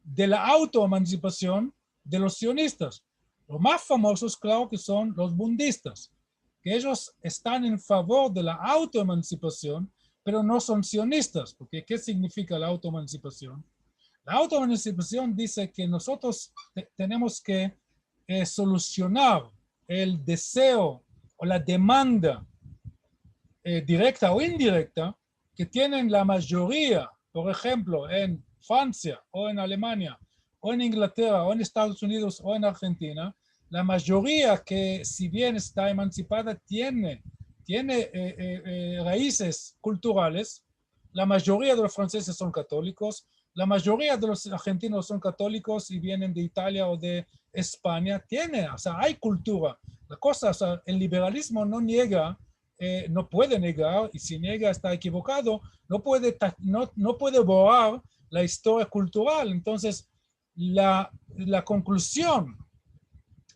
de la autoemancipación de los sionistas. Los más famosos, claro, que son los bundistas, que ellos están en favor de la autoemancipación, pero no son sionistas, porque ¿qué significa la autoemancipación? La autoemancipación dice que nosotros tenemos que solucionar el deseo o la demanda directa o indirecta que tienen la mayoría, por ejemplo, en Francia o en Alemania o en Inglaterra o en Estados Unidos o en Argentina, la mayoría que si bien está emancipada tiene raíces culturales. La mayoría de los franceses son católicos, la mayoría de los argentinos son católicos y vienen de Italia o de España. O sea, hay cultura. La cosa, o sea, el liberalismo no niega, no puede negar, y si niega está equivocado, no puede borrar la historia cultural. Entonces, la conclusión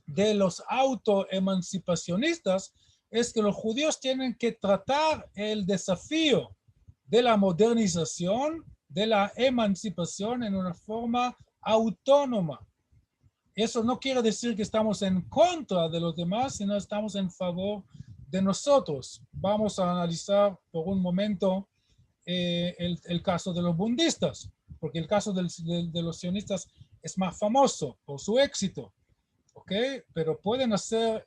de los autoemancipacionistas es que los judíos tienen que tratar el desafío de la modernización, de la emancipación en una forma autónoma. Eso no quiere decir que estamos en contra de los demás, sino estamos en favor de nosotros. Vamos a analizar por un momento el caso de los bundistas, porque el caso de los sionistas es más famoso por su éxito. ¿Ok? Pero pueden hacer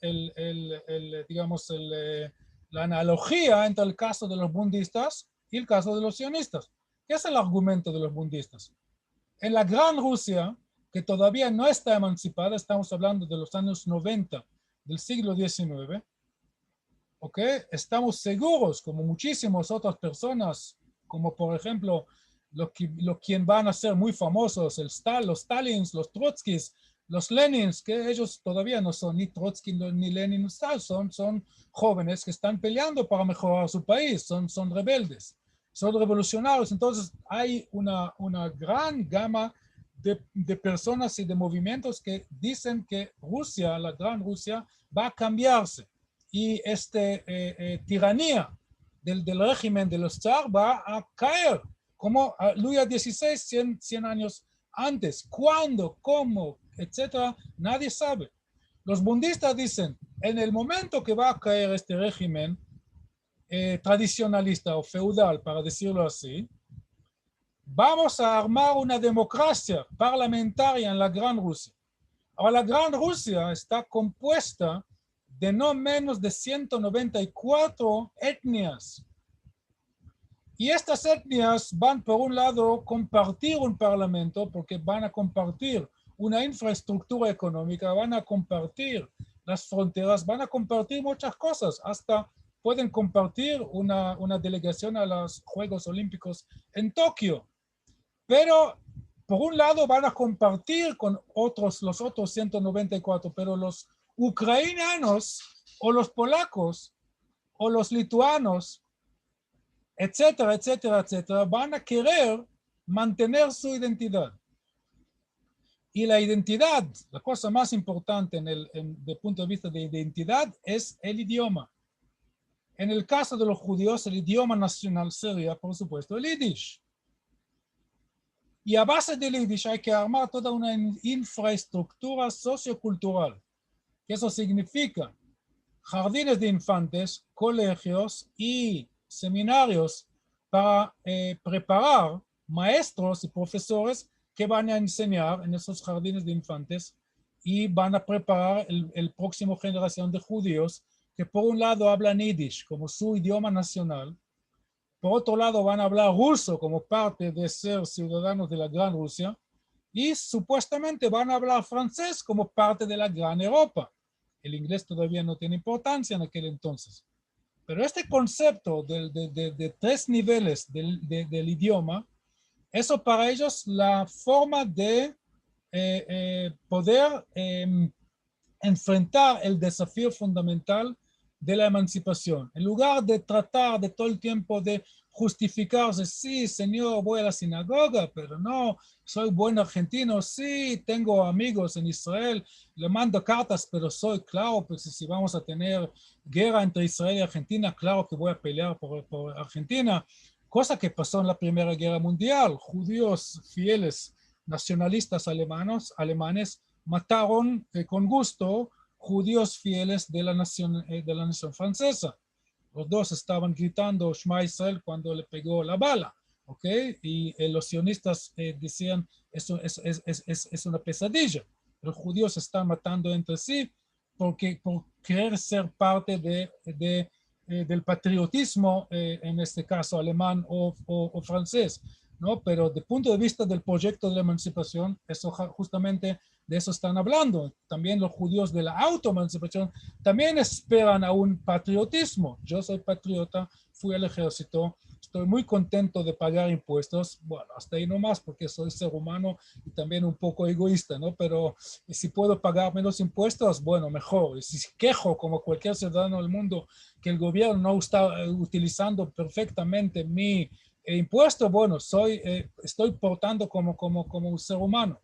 la analogía entre el caso de los bundistas y el caso de los sionistas. ¿Qué es el argumento de los bundistas? En la Gran Rusia, que todavía no está emancipada, estamos hablando de los años 90 del siglo XIX, ¿ok? Estamos seguros, como muchísimas otras personas, como por ejemplo quien van a ser muy famosos, los Stalins, los Trotskis, los Lenins, que ellos todavía no son ni Trotsky ni Lenin, son jóvenes que están peleando para mejorar su país, son rebeldes, son revolucionarios. Entonces hay una gran gama de personas y de movimientos que dicen que Rusia, la Gran Rusia, va a cambiarse y tiranía del régimen de los zar va a caer, como Luis XVI 100 años antes. ¿Cuándo? ¿Cómo? Etcétera. Nadie sabe. Los bundistas dicen, en el momento que va a caer este régimen tradicionalista o feudal, para decirlo así, vamos a armar una democracia parlamentaria en la Gran Rusia. Ahora, la Gran Rusia está compuesta de no menos de 194 etnias. Y estas etnias van, por un lado, a compartir un parlamento, porque van a compartir una infraestructura económica, van a compartir las fronteras, van a compartir muchas cosas, hasta pueden compartir una delegación a los Juegos Olímpicos en Tokio. Pero, por un lado, van a compartir con los otros 194, pero los ucranianos o los polacos o los lituanos, etcétera, etcétera, etcétera, van a querer mantener su identidad. Y la identidad, la cosa más importante desde el punto de vista de identidad es el idioma. En el caso de los judíos, el idioma nacional sería, por supuesto, el yiddish. Y a base del yiddish hay que armar toda una infraestructura sociocultural. Eso significa jardines de infantes, colegios y seminarios para preparar maestros y profesores que van a enseñar en esos jardines de infantes y van a preparar el próximo generación de judíos que por un lado hablan yiddish como su idioma nacional, por otro lado van a hablar ruso como parte de ser ciudadanos de la Gran Rusia y supuestamente van a hablar francés como parte de la Gran Europa. El inglés todavía no tiene importancia en aquel entonces. Pero este concepto de tres niveles del idioma, eso para ellos la forma de poder enfrentar el desafío fundamental de la emancipación. En lugar de tratar de todo el tiempo de justificarse, sí, señor, voy a la sinagoga, pero no, soy buen argentino, sí, tengo amigos en Israel, le mando cartas, pero soy, claro, pues si vamos a tener guerra entre Israel y Argentina, claro que voy a pelear por Argentina, cosa que pasó en la Primera Guerra Mundial. Judíos fieles, nacionalistas alemanes mataron con gusto judíos fieles de la nación francesa. Los dos estaban gritando Shema Israel cuando le pegó la bala, ¿ok? Y los sionistas decían, eso es una pesadilla. Los judíos se están matando entre sí porque querer ser parte del patriotismo, en este caso alemán o francés, ¿no? Pero desde el punto de vista del proyecto de la emancipación, eso justamente de eso están hablando. También los judíos de la autoemancipación también esperan a un patriotismo. Yo soy patriota, fui al ejército, estoy muy contento de pagar impuestos. Bueno, hasta ahí nomás porque soy ser humano y también un poco egoísta, ¿no? Pero si puedo pagar menos impuestos, bueno, mejor. Y si quejo como cualquier ciudadano del mundo que el gobierno no está utilizando perfectamente mi impuesto, bueno, estoy portando como un ser humano.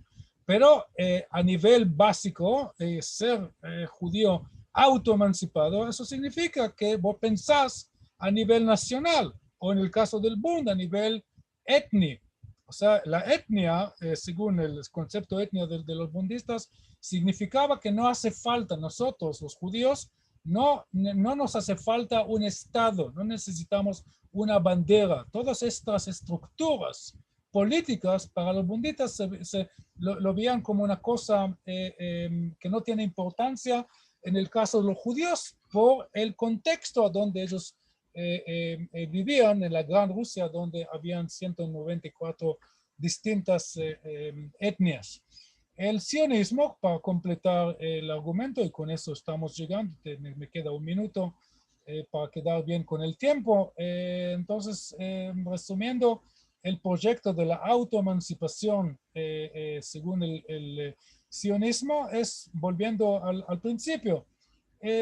Pero a nivel básico, ser judío autoemancipado, eso significa que vos pensás a nivel nacional, o en el caso del Bund, a nivel étnico. O sea, la etnia, según el concepto etnia de los bundistas, significaba que no hace falta, nosotros los judíos, no nos hace falta un Estado, no necesitamos una bandera. Todas estas estructuras políticas para los bundistas lo veían como una cosa que no tiene importancia en el caso de los judíos por el contexto donde ellos vivían en la Gran Rusia, donde habían 194 distintas etnias. El sionismo, para completar el argumento, y con eso estamos llegando, me queda un minuto para quedar bien con el tiempo. Entonces, resumiendo, el proyecto de la autoemancipación, según el sionismo, es, volviendo al principio,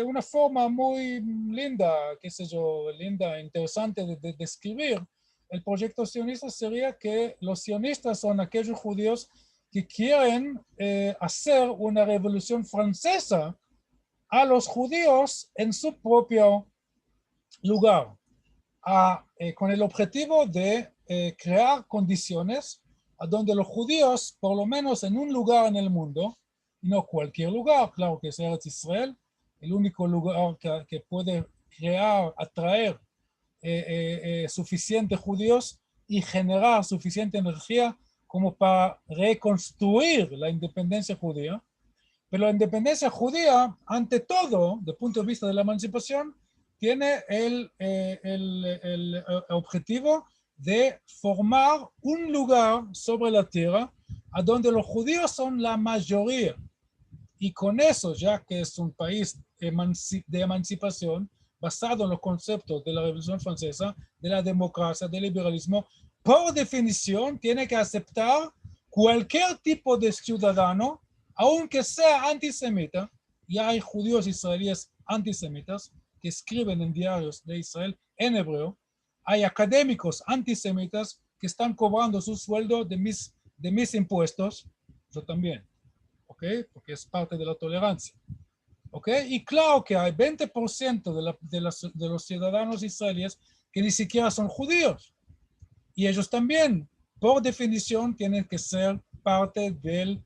una forma muy linda, qué sé yo, linda, interesante de describir el proyecto sionista sería que los sionistas son aquellos judíos que quieren hacer una revolución francesa a los judíos en su propio lugar, con el objetivo de crear condiciones a donde los judíos, por lo menos en un lugar en el mundo, no cualquier lugar, claro que es Eretz Israel, el único lugar que puede crear, atraer suficientes judíos y generar suficiente energía como para reconstruir la independencia judía. Pero la independencia judía, ante todo, desde el punto de vista de la emancipación, tiene el objetivo de formar un lugar sobre la tierra a donde los judíos son la mayoría. Y con eso, ya que es un país de emancipación, basado en los conceptos de la Revolución Francesa, de la democracia, del liberalismo, por definición tiene que aceptar cualquier tipo de ciudadano, aunque sea antisemita, y hay judíos israelíes antisemitas que escriben en diarios de Israel en hebreo, hay académicos antisemitas que están cobrando su sueldo de mis impuestos, yo también, ¿ok? Porque es parte de la tolerancia. ¿Ok? Y claro que hay 20% de los ciudadanos israelíes que ni siquiera son judíos. Y ellos también, por definición, tienen que ser parte de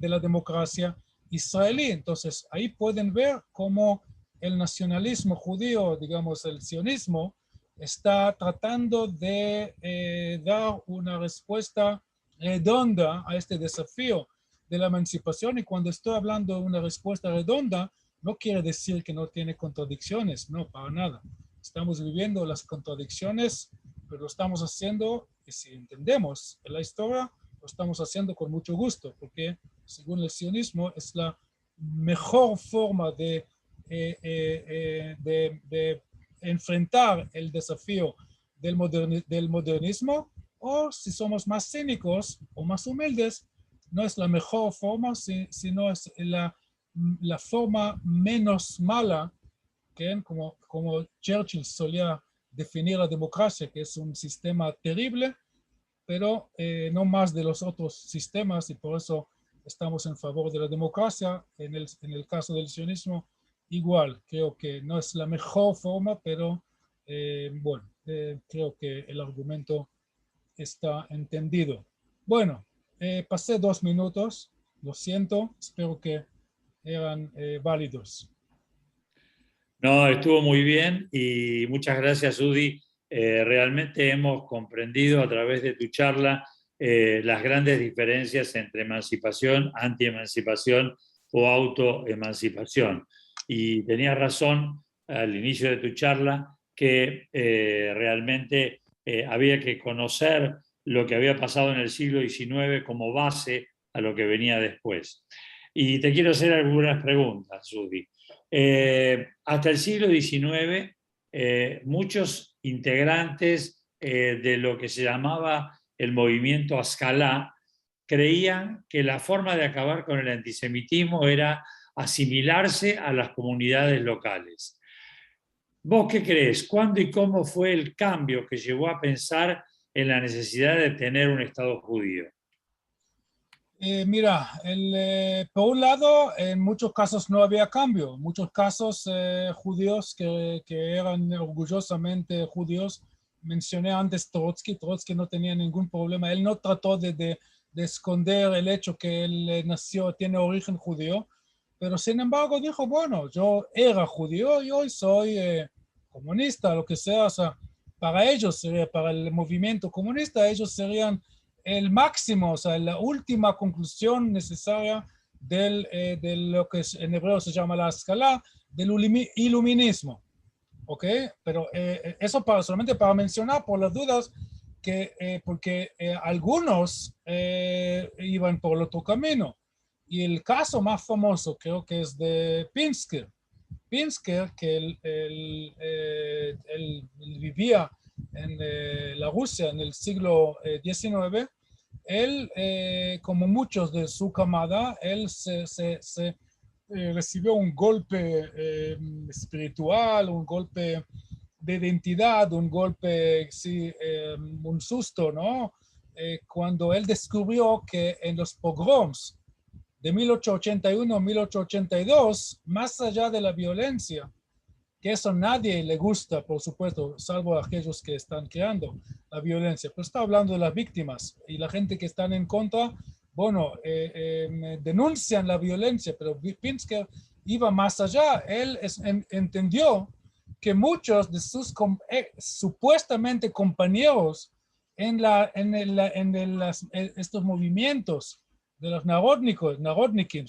la democracia israelí. Entonces, ahí pueden ver cómo el nacionalismo judío, digamos, el sionismo, está tratando de dar una respuesta redonda a este desafío de la emancipación. Y cuando estoy hablando de una respuesta redonda, no quiere decir que no tiene contradicciones, no, para nada. Estamos viviendo las contradicciones, pero lo estamos haciendo, y si entendemos la historia, lo estamos haciendo con mucho gusto, porque según el sionismo es la mejor forma de enfrentar el desafío del modernismo, o si somos más cínicos o más humildes, no es la mejor forma, sino es la forma menos mala, que como Churchill solía definir la democracia, que es un sistema terrible, pero no más de los otros sistemas, y por eso estamos en favor de la democracia. En el caso del sionismo, igual, creo que no es la mejor forma, pero bueno, creo que el argumento está entendido. Bueno, pasé 2 minutos, lo siento, espero que eran válidos. No, estuvo muy bien y muchas gracias, Udi. Realmente hemos comprendido a través de tu charla las grandes diferencias entre emancipación, antiemancipación o autoemancipación. y tenías razón al inicio de tu charla que realmente había que conocer lo que había pasado en el siglo XIX como base a lo que venía después. Y te quiero hacer algunas preguntas, Judy. Hasta el siglo XIX, muchos integrantes de lo que se llamaba el movimiento Ascalá creían que la forma de acabar con el antisemitismo era asimilarse a las comunidades locales. ¿Vos qué crees? ¿Cuándo y cómo fue el cambio que llevó a pensar en la necesidad de tener un Estado judío? Mira, por un lado, en muchos casos no había cambio. En muchos casos, judíos que eran orgullosamente judíos. Mencioné antes Trotsky. Trotsky no tenía ningún problema. Él no trató de esconder el hecho que él nació, tiene origen judío, pero sin embargo dijo, bueno, yo era judío y hoy soy comunista, lo que sea. O sea, para ellos, para el movimiento comunista, ellos serían el máximo, o sea, la última conclusión necesaria de lo que en hebreo se llama la escala del iluminismo. ¿Ok? Pero eso solamente para mencionar por las dudas, porque algunos iban por el otro camino. Y el caso más famoso creo que es de Pinsker. Pinsker, que él vivía en la Rusia en el siglo XIX, él, como muchos de su camada, él recibió un golpe espiritual, un golpe de identidad, un golpe, sí, un susto, ¿no? Cuando él descubrió que en los pogroms de 1881 a 1882, más allá de la violencia, que eso a nadie le gusta, por supuesto, salvo a aquellos que están creando la violencia, pero está hablando de las víctimas y la gente que están en contra, bueno, denuncian la violencia, pero Pinsker iba más allá. Él entendió que muchos de sus supuestamente compañeros estos movimientos de los narodnikim,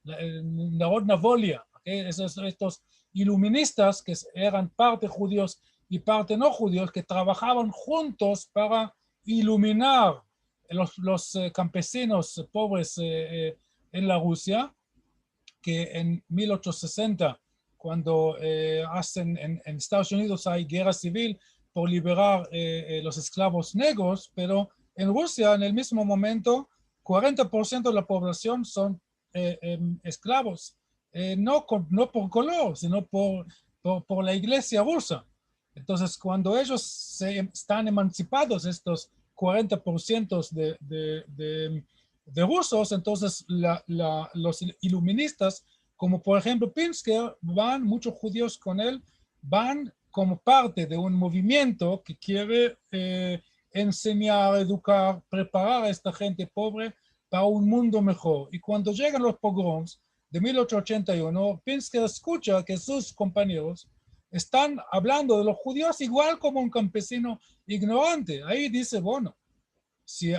Narodna Volia, estos iluministas que eran parte judíos y parte no judíos, que trabajaban juntos para iluminar los campesinos pobres en la Rusia, que en 1860, cuando hacen en Estados Unidos hay guerra civil por liberar los esclavos negros, pero en Rusia en el mismo momento 40% de la población son esclavos, no por color, sino por la iglesia rusa. Entonces, cuando ellos están emancipados, estos 40% de rusos, entonces los iluministas, como por ejemplo Pinsker, muchos judíos con él, van como parte de un movimiento que quiere enseñar, educar, preparar a esta gente pobre para un mundo mejor. Y cuando llegan los pogroms de 1881, Pinsker escucha que sus compañeros están hablando de los judíos igual como un campesino ignorante. Ahí dice, bueno, si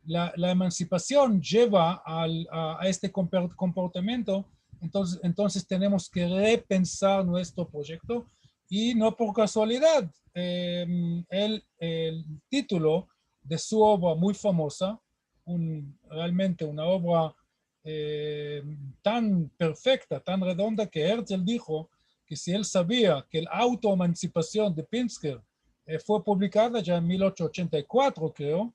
la emancipación lleva a este comportamiento, entonces tenemos que repensar nuestro proyecto. Y no por casualidad, el título de su obra muy famosa, realmente una obra tan perfecta, tan redonda, que Herzl dijo que si él sabía que la autoemancipación de Pinsker fue publicada ya en 1884, creo,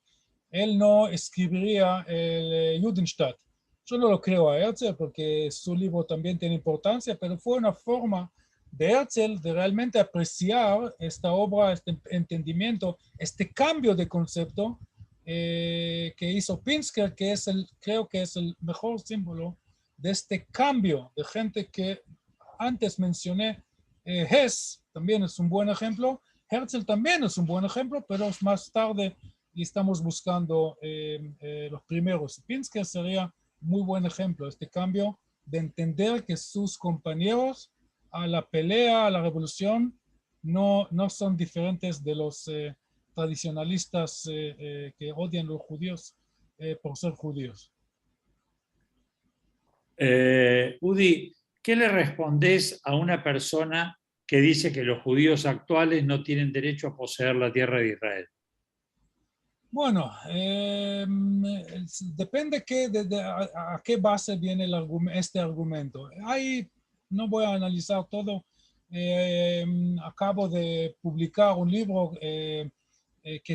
él no escribiría el Judenstadt. Yo no lo creo a Herzl porque su libro también tiene importancia, pero fue una forma de Herzl de realmente apreciar esta obra, este entendimiento, este cambio de concepto que hizo Pinsker, que creo que es el mejor símbolo de este cambio de gente que antes mencioné. Hess también es un buen ejemplo. Herzl también es un buen ejemplo, pero es más tarde y estamos buscando los primeros. Pinsker sería muy buen ejemplo, este cambio de entender que sus compañeros a la pelea, a la revolución, no son diferentes de los tradicionalistas que odian a los judíos por ser judíos. Udi, ¿qué le respondés a una persona que dice que los judíos actuales no tienen derecho a poseer la tierra de Israel? Bueno, depende a qué base viene este argumento. Ahí no voy a analizar todo. Acabo de publicar un libro que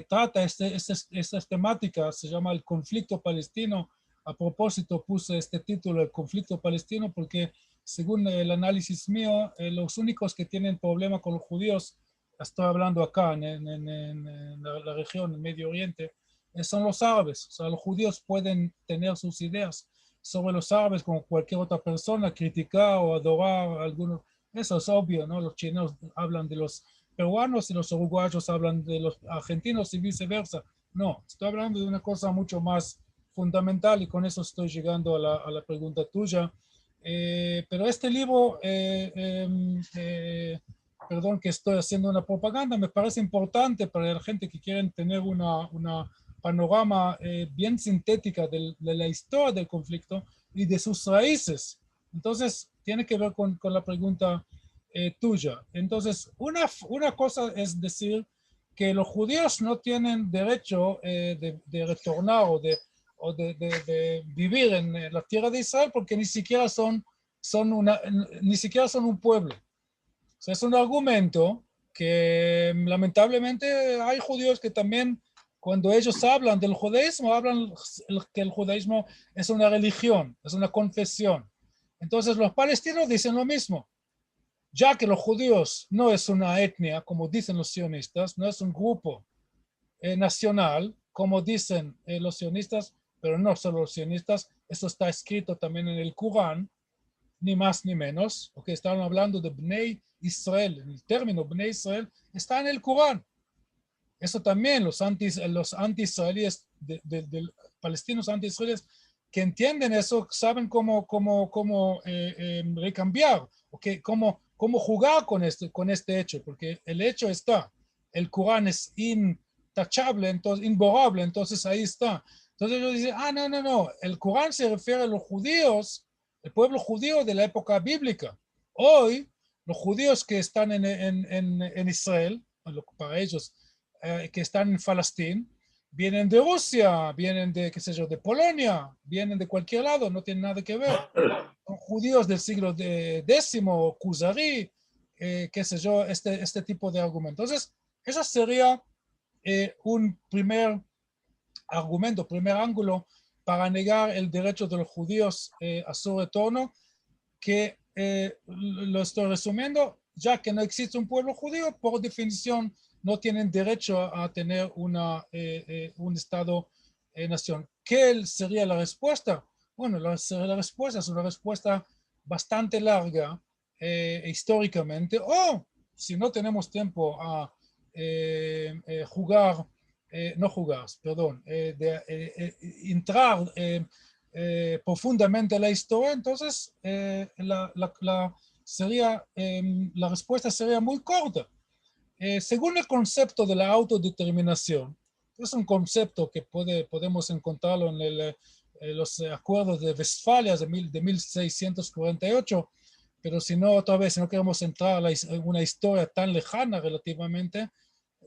trata estas temáticas, se llama El conflicto palestino. A propósito puse este título, El conflicto palestino, porque según el análisis mío, los únicos que tienen problema con los judíos, estoy hablando acá en la región, en Medio Oriente, son los árabes. O sea, los judíos pueden tener sus ideas sobre los árabes como cualquier otra persona, criticar o adorar a algunos. Eso es obvio, ¿no? Los chinos hablan de los peruanos y los uruguayos hablan de los argentinos y viceversa. No, estoy hablando de una cosa mucho más fundamental y con eso estoy llegando a la pregunta tuya. Pero este libro, perdón que estoy haciendo una propaganda, me parece importante para la gente que quieren tener una panorama bien sintética de la historia del conflicto y de sus raíces. Entonces, tiene que ver con la pregunta tuya. Entonces, una cosa es decir que los judíos no tienen derecho de retornar de vivir en la tierra de Israel porque ni siquiera ni siquiera son un pueblo. O sea, es un argumento que lamentablemente hay judíos que también cuando ellos hablan del judaísmo, hablan que el judaísmo es una religión, es una confesión. Entonces los palestinos dicen lo mismo, ya que los judíos no es una etnia, como dicen los sionistas, no es un grupo nacional, como dicen los sionistas, pero no solo los sionistas, eso está escrito también en el Corán, ni más ni menos, porque están hablando de Bnei Israel, el término Bnei Israel está en el Corán. Eso también los anti-israelíes, palestinos anti-israelíes, que entienden eso, saben cómo recambiar, okay, cómo jugar con este hecho, porque el hecho está, el Corán es intachable, entonces, imborrable, entonces ahí está. Entonces ellos dicen, no, el Corán se refiere a los judíos, el pueblo judío de la época bíblica. Hoy, los judíos que están en Israel, para ellos, que están en Palestina, vienen de Rusia, vienen de, qué sé yo, de Polonia, vienen de cualquier lado, no tienen nada que ver. Son judíos del siglo X, Kuzari, qué sé yo, este tipo de argumento. Entonces, eso sería un primer argumento, primer ángulo para negar el derecho de los judíos a su retorno, que lo estoy resumiendo, ya que no existe un pueblo judío, por definición no tienen derecho a tener un Estado-nación. ¿Qué sería la respuesta? Bueno, la respuesta es una respuesta bastante larga históricamente, o si no tenemos tiempo a no jugar, perdón, entrar profundamente la historia, entonces la respuesta sería muy corta. Según el concepto de la autodeterminación, es un concepto que podemos encontrarlo en los acuerdos de Westfalia de 1648, pero si no, otra vez, si no queremos entrar a una historia tan lejana relativamente,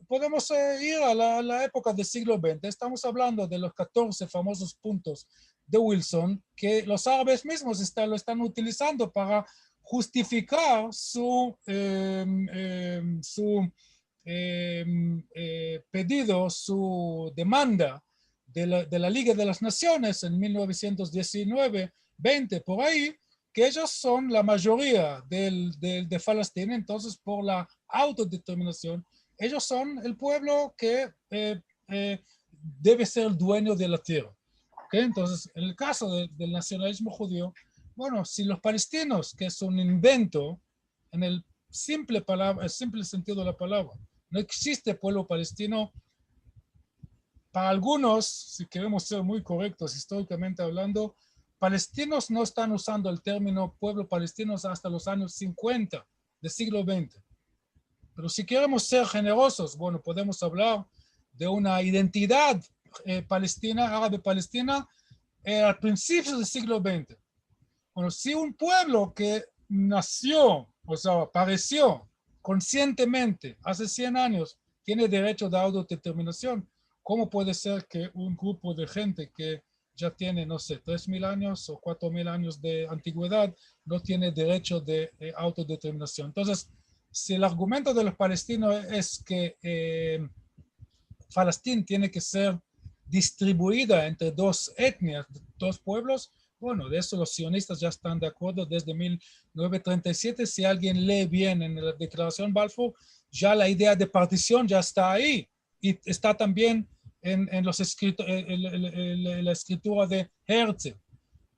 podemos ir a la época del siglo XX. Estamos hablando de los 14 famosos puntos de Wilson que los árabes mismos lo están utilizando para justificar su pedido, su demanda de la Liga de las Naciones en 1919-20, por ahí, que ellos son la mayoría de Palestina, entonces por la autodeterminación, ellos son el pueblo que debe ser el dueño de la tierra. ¿Okay? Entonces, en el caso del nacionalismo judío, bueno, si los palestinos, que es un invento en el simple sentido de la palabra, no existe pueblo palestino, para algunos, si queremos ser muy correctos históricamente hablando, palestinos no están usando el término pueblo palestino hasta los años 50 del siglo XX. Pero si queremos ser generosos, bueno, podemos hablar de una identidad palestina, árabe palestina, al principio del siglo XX. Bueno, si un pueblo que nació, o sea, apareció conscientemente hace 100 años, tiene derecho de autodeterminación, ¿cómo puede ser que un grupo de gente que ya tiene, no sé, 3.000 años o 4.000 años de antigüedad no tiene derecho de autodeterminación? Entonces, si el argumento de los palestinos es que Palestina tiene que ser distribuida entre dos etnias, dos pueblos, bueno, de eso los sionistas ya están de acuerdo desde 1937. Si alguien lee bien en la Declaración Balfour, ya la idea de partición ya está ahí y está también en los en la escritura de Herzl.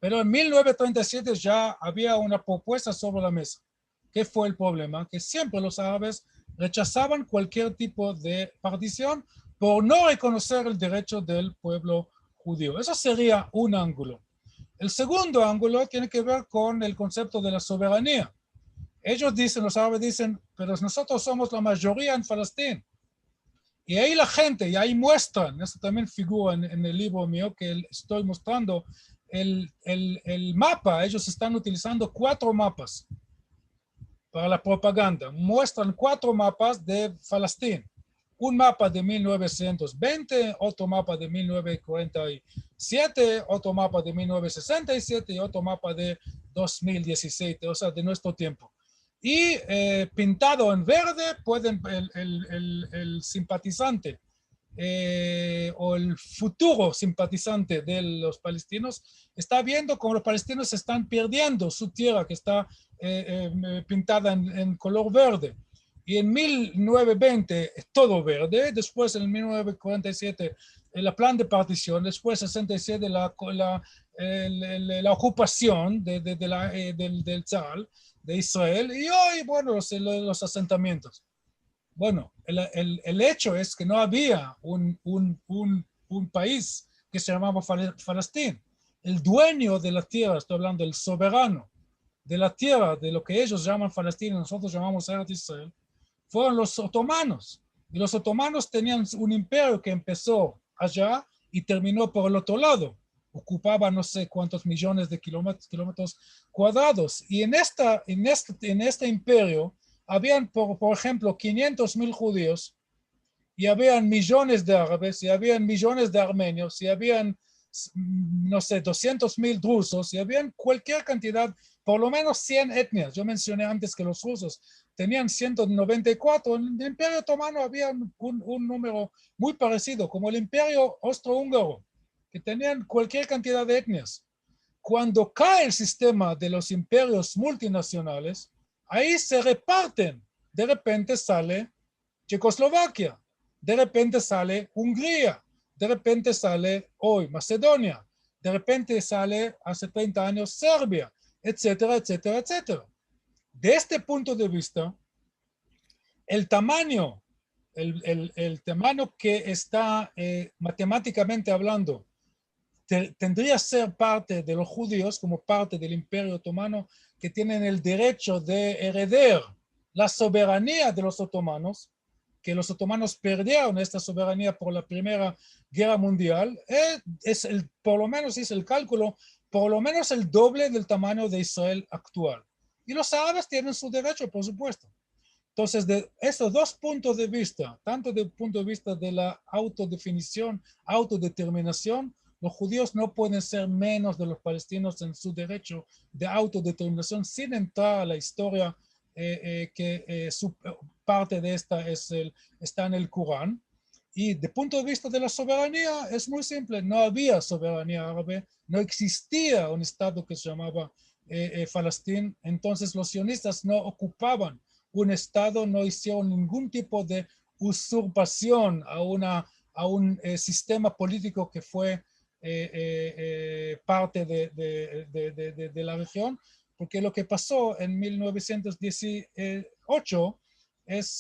Pero en 1937 ya había una propuesta sobre la mesa. ¿Qué fue el problema? Que siempre los árabes rechazaban cualquier tipo de partición por no reconocer el derecho del pueblo judío. Eso sería un ángulo. El segundo ángulo tiene que ver con el concepto de la soberanía. Ellos dicen, los árabes dicen, pero nosotros somos la mayoría en Palestina. Y ahí la gente, y ahí muestran, eso también figura en el libro mío que estoy mostrando, el mapa. Ellos están utilizando 4 mapas para la propaganda. Muestran 4 mapas de Palestina. Un mapa de 1920, otro mapa de 1947, otro mapa de 1967 y otro mapa de 2017, o sea, de nuestro tiempo. Y pintado en verde, pueden el simpatizante o el futuro simpatizante de los palestinos está viendo cómo los palestinos están perdiendo su tierra que está pintada en color verde. Y en 1920 es todo verde, después en 1947 el plan de partición, después 67 la ocupación del Tzal, de Israel, y hoy, bueno, los asentamientos. Bueno, el hecho es que no había un país que se llamaba Palestina. El dueño de la tierra, estoy hablando del soberano de la tierra, de lo que ellos llaman Palestina, nosotros llamamos Eretz Israel, fueron los otomanos. Y los otomanos tenían un imperio que empezó allá y terminó por el otro lado. Ocupaba no sé cuántos millones de kilómetros cuadrados. Y en este imperio habían, por ejemplo, 500.000 judíos, y habían millones de árabes, y habían millones de armenios, y habían, no sé, 200.000 drusos, y habían cualquier cantidad, por lo menos 100 etnias. Yo mencioné antes que los rusos tenían 194. En el Imperio Otomano había un número muy parecido, como el Imperio Austrohúngaro, que tenían cualquier cantidad de etnias. Cuando cae el sistema de los imperios multinacionales, ahí se reparten. De repente sale Checoslovaquia, de repente sale Hungría, de repente sale hoy Macedonia, de repente sale hace 30 años Serbia, etcétera, etcétera, etcétera. De este punto de vista, el tamaño que está matemáticamente hablando tendría que ser parte de los judíos como parte del Imperio Otomano, que tienen el derecho de heredar la soberanía de los otomanos, que los otomanos perdieron esta soberanía por la Primera Guerra Mundial. Por lo menos hice el cálculo, por lo menos el doble del tamaño de Israel actual. Y los árabes tienen su derecho, por supuesto. Entonces, de estos dos puntos de vista, tanto del punto de vista de la autodefinición, autodeterminación, los judíos no pueden ser menos de los palestinos en su derecho de autodeterminación, sin entrar a la historia su parte de esta está en el Corán. Y de punto de vista de la soberanía es muy simple, no había soberanía árabe, no existía un estado que se llamaba Palestina, entonces los sionistas no ocupaban un estado, no hicieron ningún tipo de usurpación a un sistema político que fue parte de la región, porque lo que pasó en 1918 es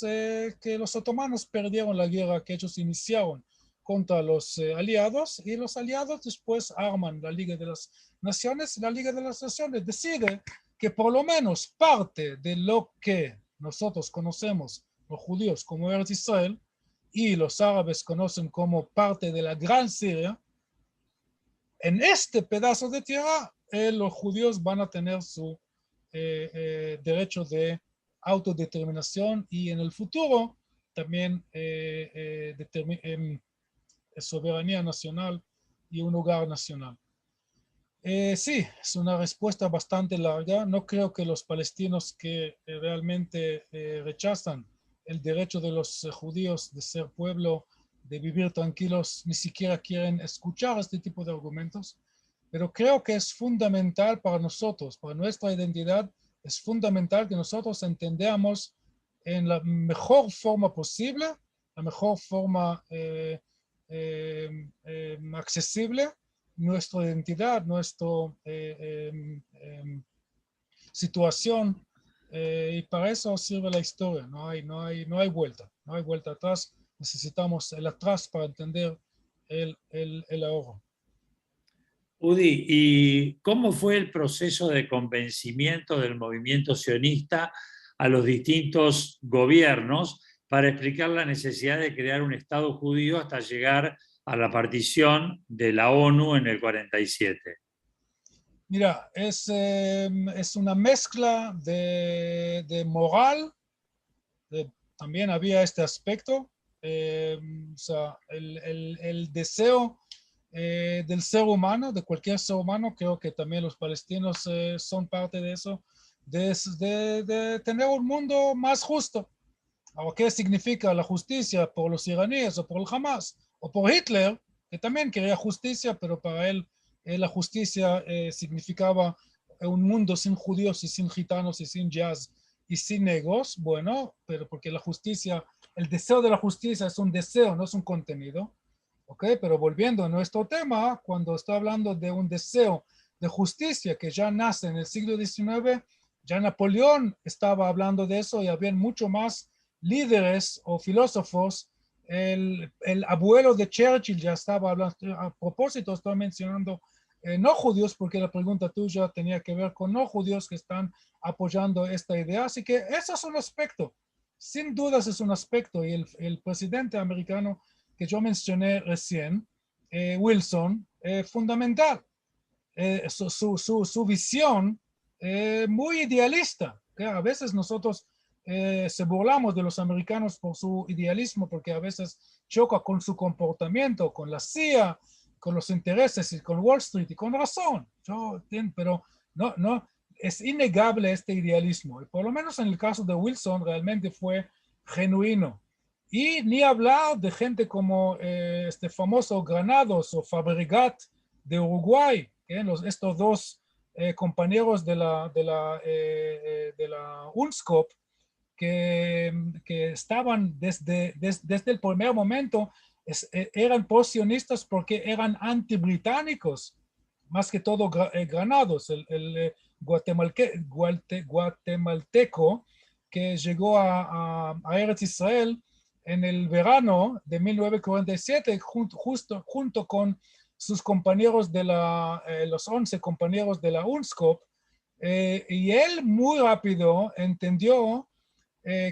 que los otomanos perdieron la guerra que ellos iniciaron contra los aliados, y los aliados después arman la Liga de las Naciones. La Liga de las Naciones decide que por lo menos parte de lo que nosotros conocemos, los judíos, como Eretz Israel, y los árabes conocen como parte de la Gran Siria, en este pedazo de tierra los judíos van a tener su derecho de autodeterminación y en el futuro también soberanía nacional y un hogar nacional. Sí, es una respuesta bastante larga. No creo que los palestinos que realmente rechazan el derecho de los judíos de ser pueblo, de vivir tranquilos, ni siquiera quieren escuchar este tipo de argumentos. Pero creo que es fundamental para nosotros, para nuestra identidad, es fundamental que nosotros entendamos en la mejor forma posible, la mejor forma accesible, nuestra identidad, nuestra situación, y para eso sirve la historia. No hay vuelta, no hay vuelta atrás. Necesitamos el atrás para entender el ahorro. Udi, ¿y cómo fue el proceso de convencimiento del movimiento sionista a los distintos gobiernos para explicar la necesidad de crear un Estado judío hasta llegar a la partición de la ONU en el 47? Mira, es una mezcla de moral, también había este aspecto, o sea, el deseo del ser humano, de cualquier ser humano, creo que también los palestinos son parte de eso, de tener un mundo más justo. Ahora, ¿qué significa la justicia por los iraníes o por el Hamas o por Hitler, que también quería justicia, pero para él la justicia significaba un mundo sin judíos y sin gitanos y sin jazz y sin negros? Bueno, pero porque la justicia, el deseo de la justicia es un deseo, no es un contenido. ¿Ok? Pero volviendo a nuestro tema, cuando estoy hablando de un deseo de justicia que ya nace en el siglo XIX, ya Napoleón estaba hablando de eso y había mucho más líderes o filósofos. El abuelo de Churchill ya estaba hablando. A propósito, estoy mencionando no judíos porque la pregunta tuya tenía que ver con no judíos que están apoyando esta idea. Así que eso es un aspecto, sin dudas es un aspecto. Y el presidente americano que yo mencioné recién, Wilson, fundamental. Su visión muy idealista. Que a veces nosotros se burlamos de los americanos por su idealismo, porque a veces choca con su comportamiento, con la CIA, con los intereses y con Wall Street, y con razón. Pero no, es innegable este idealismo. Y por lo menos en el caso de Wilson realmente fue genuino. Y ni hablar de gente como este famoso Granados o Fabregat de Uruguay, estos dos compañeros de la UNSCOP que estaban desde el primer momento, eran posicionistas porque eran antibritánicos, más que todo Granados, el guatemalteco que llegó a Eretz Israel en el verano de 1947, junto con sus compañeros los 11 compañeros de la UNSCOP, y él muy rápido entendió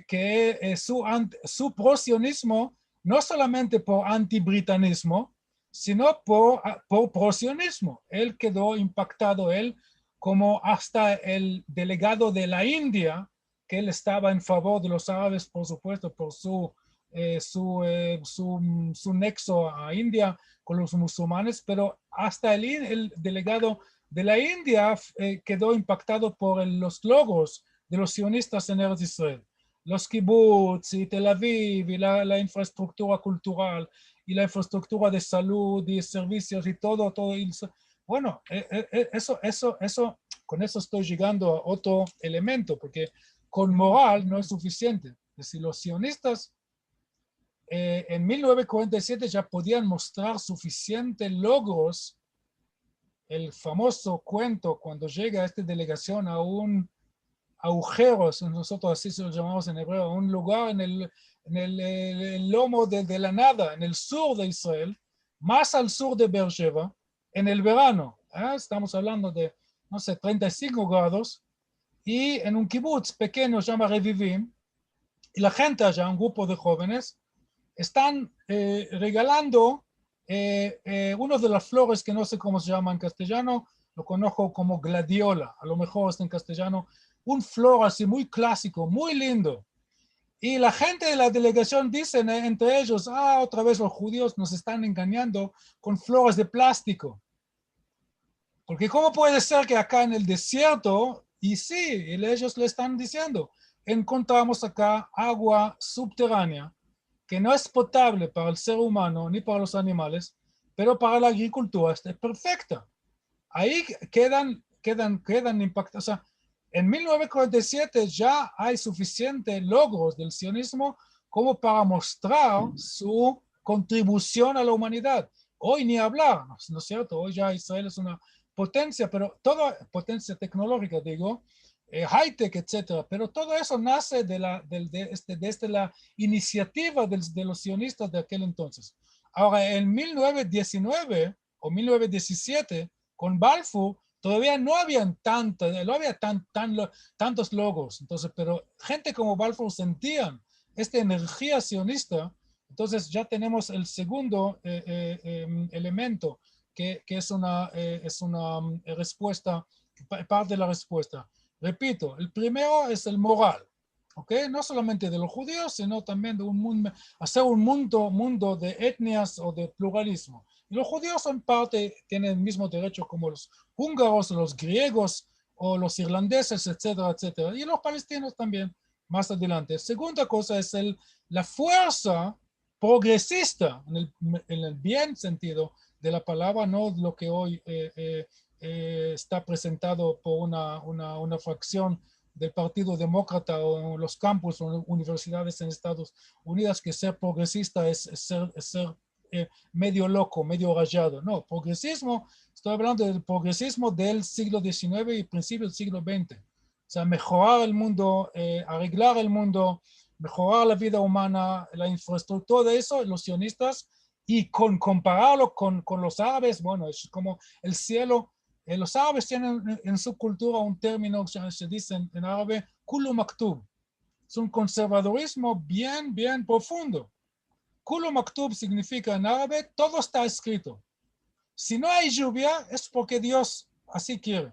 que su prosionismo, no solamente por antibritanismo, sino por prosionismo. Él quedó impactado, él como hasta el delegado de la India, que él estaba en favor de los árabes, por supuesto, por su nexo a India con los musulmanes, pero hasta el delegado de la India quedó impactado por los logros de los sionistas en Eretz Israel. Los kibbutz y Tel Aviv y la infraestructura cultural y la infraestructura de salud y servicios y todo. Bueno, con eso estoy llegando a otro elemento, porque con moral no es suficiente. Es decir, los sionistas en 1947 ya podían mostrar suficientes logros. El famoso cuento cuando llega esta delegación a un agujero, nosotros así se lo llamamos en hebreo, a un lugar en el lomo de la nada, en el sur de Israel, más al sur de Beersheba, en el verano. Estamos hablando de, no sé, 35 grados, y en un kibutz pequeño se llama Revivim, y la gente allá, un grupo de jóvenes, están regalando una de las flores que no sé cómo se llama en castellano, lo conozco como gladiola, a lo mejor está en castellano, un flor así muy clásico, muy lindo. Y la gente de la delegación dicen entre ellos, otra vez los judíos nos están engañando con flores de plástico. Porque ¿cómo puede ser que acá en el desierto, y sí, ellos le están diciendo, encontramos acá agua subterránea que no es potable para el ser humano ni para los animales, pero para la agricultura es perfecta. Ahí quedan impactados. O sea, en 1947 ya hay suficientes logros del sionismo como para mostrar su contribución a la humanidad. Hoy ni hablar, ¿no es cierto? Hoy ya Israel es una potencia, pero toda potencia tecnológica, digo, high-tech, etcétera, pero todo eso nace de la iniciativa de los sionistas de aquel entonces. Ahora, en 1919 o 1917, con Balfour, todavía no habían tantos logos. Entonces, pero gente como Balfour sentían esta energía sionista. Entonces ya tenemos el segundo elemento, que es una respuesta, parte de la respuesta. Repito, el primero es el moral, ¿ok? No solamente de los judíos, sino también de un mundo, hacer un mundo de etnias o de pluralismo. Y los judíos son parte, tienen el mismo derecho como los húngaros, los griegos o los irlandeses, etcétera, etcétera. Y los palestinos también, más adelante. Segunda cosa es la fuerza progresista, en el bien sentido de la palabra, no lo que hoy está presentado por una fracción del Partido Demócrata o en los campus o universidades en Estados Unidos, que ser progresista es ser medio loco, medio rayado. No, progresismo, estoy hablando del progresismo del siglo XIX y principio del siglo XX. O sea, mejorar el mundo, arreglar el mundo, mejorar la vida humana, la infraestructura de eso, los sionistas, y compararlo con los árabes, bueno, es como el cielo. Los árabes tienen en su cultura un término que se dice en árabe, kulu maktub. Es un conservadurismo bien profundo. Kulu maktub significa en árabe, todo está escrito. Si no hay lluvia, es porque Dios así quiere.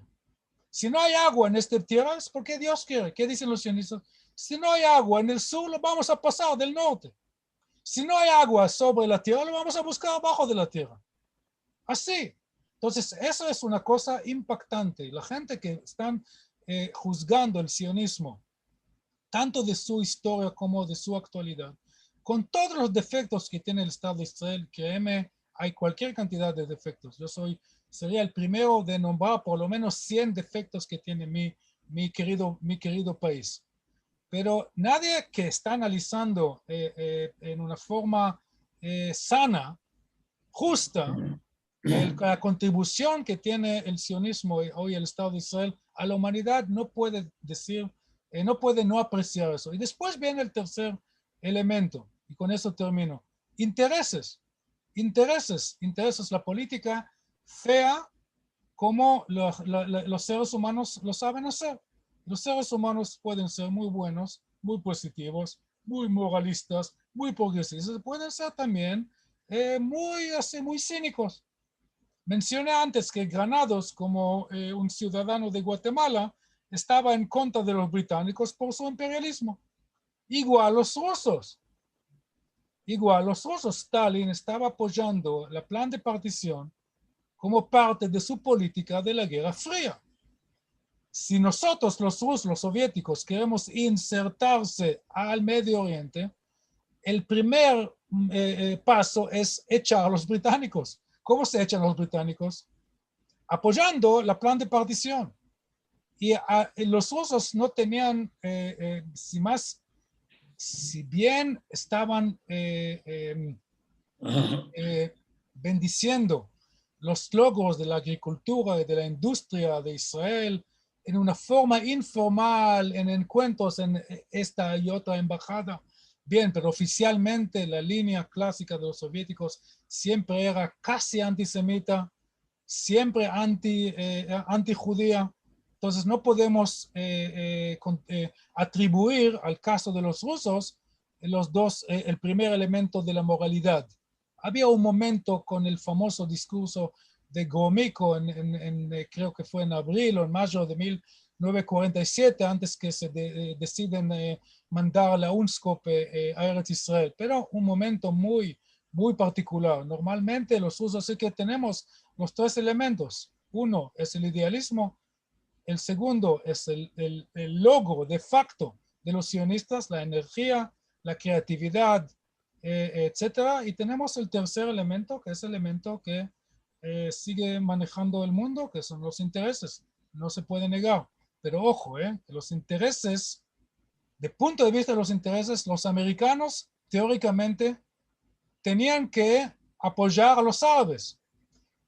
Si no hay agua en esta tierra, es porque Dios quiere. ¿Qué dicen los sionistas? Si no hay agua en el sur, lo vamos a pasar del norte. Si no hay agua sobre la tierra, lo vamos a buscar abajo de la tierra. Así. Entonces, eso es una cosa impactante. La gente que están juzgando el sionismo, tanto de su historia como de su actualidad, con todos los defectos que tiene el Estado de Israel, créeme, hay cualquier cantidad de defectos. Sería el primero de nombrar por lo menos 100 defectos que tiene mi querido país. Pero nadie que está analizando en una forma sana, justa, la contribución que tiene el sionismo hoy el Estado de Israel a la humanidad no puede decir, no puede no apreciar eso. Y después viene el tercer elemento, y con eso termino. Intereses, la política fea como los seres humanos lo saben hacer. Los seres humanos pueden ser muy buenos, muy positivos, muy moralistas, muy progresistas, pueden ser también muy cínicos. Mencioné antes que Granados, como un ciudadano de Guatemala, estaba en contra de los británicos por su imperialismo. Igual los rusos. Stalin estaba apoyando el plan de partición como parte de su política de la Guerra Fría. Si nosotros, los rusos, los soviéticos, queremos insertarse al Medio Oriente, el primer paso es echar a los británicos. ¿Cómo se echan los británicos? Apoyando el plan de partición. Y los rusos no tenían, si bien estaban bendiciendo los logros de la agricultura y de la industria de Israel en una forma informal, en encuentros en esta y otra embajada. Bien, pero oficialmente la línea clásica de los soviéticos siempre era casi antisemita, siempre anti-judía. Entonces no podemos atribuir al caso de los rusos el primer elemento de la moralidad. Había un momento con el famoso discurso de Gromyko, creo que fue en abril o en mayo de 1947, antes que se deciden mandar la UNSCOP a Eretz Israel. Pero un momento muy particular. Normalmente los rusos sí que tenemos los tres elementos. Uno es el idealismo, el segundo es el logro de facto de los sionistas, la energía, la creatividad, etcétera. Y tenemos el tercer elemento, que es el elemento que sigue manejando el mundo, que son los intereses. No se puede negar. Pero ojo, los intereses, de punto de vista de los intereses, los americanos teóricamente tenían que apoyar a los árabes.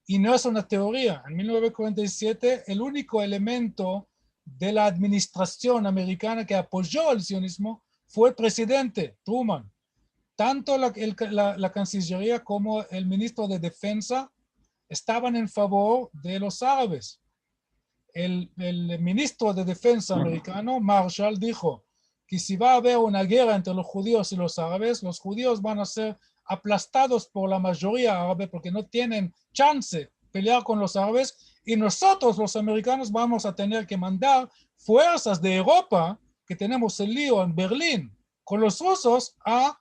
Y no es una teoría. En 1947, el único elemento de la administración americana que apoyó el sionismo fue el presidente Truman. Tanto la Cancillería como el ministro de Defensa estaban en favor de los árabes. El ministro de Defensa americano, Marshall, dijo que si va a haber una guerra entre los judíos y los árabes, los judíos van a ser aplastados por la mayoría árabe porque no tienen chance de pelear con los árabes, y nosotros los americanos vamos a tener que mandar fuerzas de Europa, que tenemos el lío en Berlín, con los rusos a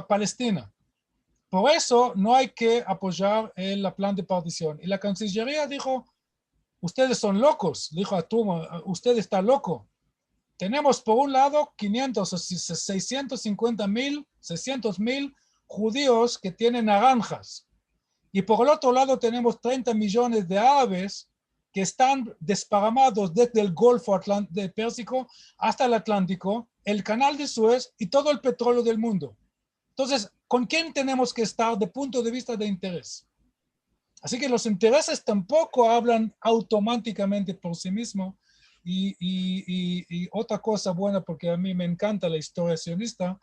Palestina. Por eso no hay que apoyar el plan de partición. Y la Cancillería dijo, ustedes son locos, dijo a Truman, usted está loco. Tenemos por un lado 500 o 650,000, 600,000 judíos que tienen naranjas. Y por el otro lado tenemos 30 millones de árabes que están desparramados desde el Golfo Pérsico hasta el Atlántico, el Canal de Suez y todo el petróleo del mundo. Entonces, ¿con quién tenemos que estar de punto de vista de interés? Así que los intereses tampoco hablan automáticamente por sí mismos. Y otra cosa buena, porque a mí me encanta la historia sionista,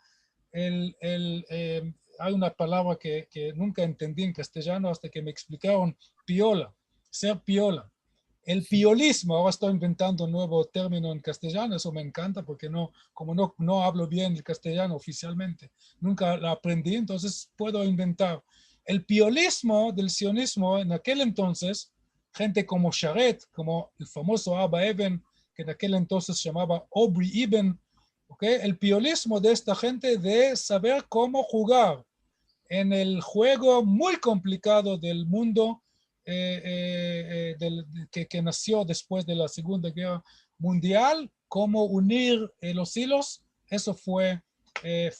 hay una palabra que nunca entendí en castellano hasta que me explicaron, piola, ser piola. El piolismo, ahora estoy inventando un nuevo término en castellano, eso me encanta porque como no hablo bien el castellano oficialmente, nunca lo aprendí, entonces puedo inventar. El piolismo del sionismo en aquel entonces, gente como Sharet, como el famoso Abba Eben, que en aquel entonces se llamaba Aubrey Eben, ¿okay? El piolismo de esta gente de saber cómo jugar en el juego muy complicado del mundo que nació después de la Segunda Guerra Mundial, cómo unir los hilos. Eso fue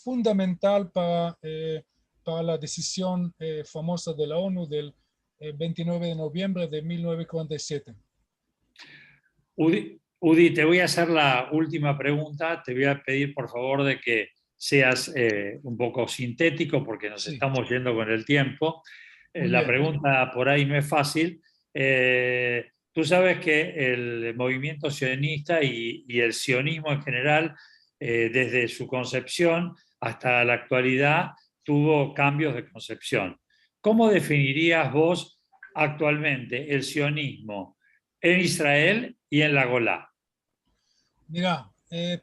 fundamental para la decisión famosa de la ONU del 29 de noviembre de 1947. Udi, te voy a hacer la última pregunta. Te voy a pedir, por favor, de que seas un poco sintético porque nos estamos yendo con el tiempo. La pregunta por ahí no es fácil. Tú sabes que el movimiento sionista y el sionismo en general, desde su concepción hasta la actualidad, tuvo cambios de concepción. ¿Cómo definirías vos actualmente el sionismo en Israel y en la Golá? Mira,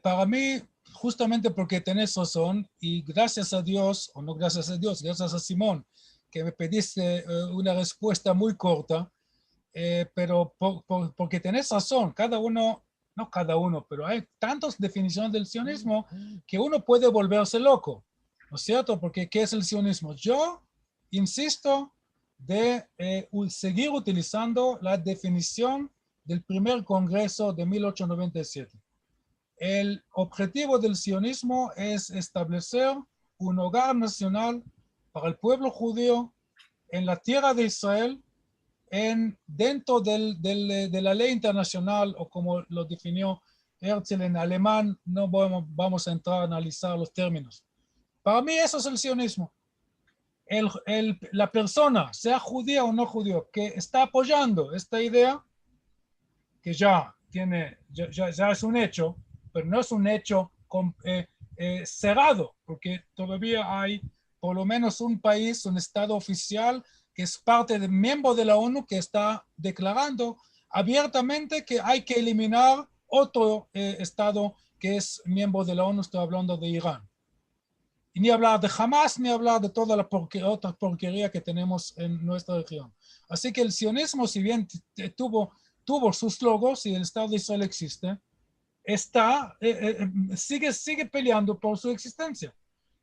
para mí, justamente porque tenés razón, y gracias a Dios, o no gracias a Dios, gracias a Simón, que me pediste una respuesta muy corta, pero porque tenés razón, no cada uno, pero hay tantas definiciones del sionismo que uno puede volverse loco, ¿no es cierto? Porque ¿qué es el sionismo? Yo insisto de seguir utilizando la definición del primer congreso de 1897. El objetivo del sionismo es establecer un hogar nacional para el pueblo judío en la tierra de Israel, dentro de la ley internacional, o como lo definió Herzl en alemán. No vamos a entrar a analizar los términos. Para mí eso es el sionismo. La persona, sea judía o no judía, que está apoyando esta idea, que ya es un hecho, pero no es un hecho cerrado, porque todavía hay por lo menos un país, un estado oficial, que es parte de miembro de la ONU, que está declarando abiertamente que hay que eliminar otro estado que es miembro de la ONU. Estoy hablando de Irán. Y ni hablar de Hamas, ni hablar de toda la otra porquería que tenemos en nuestra región. Así que el sionismo, si bien tuvo sus logos y el Estado de Israel existe, sigue peleando por su existencia.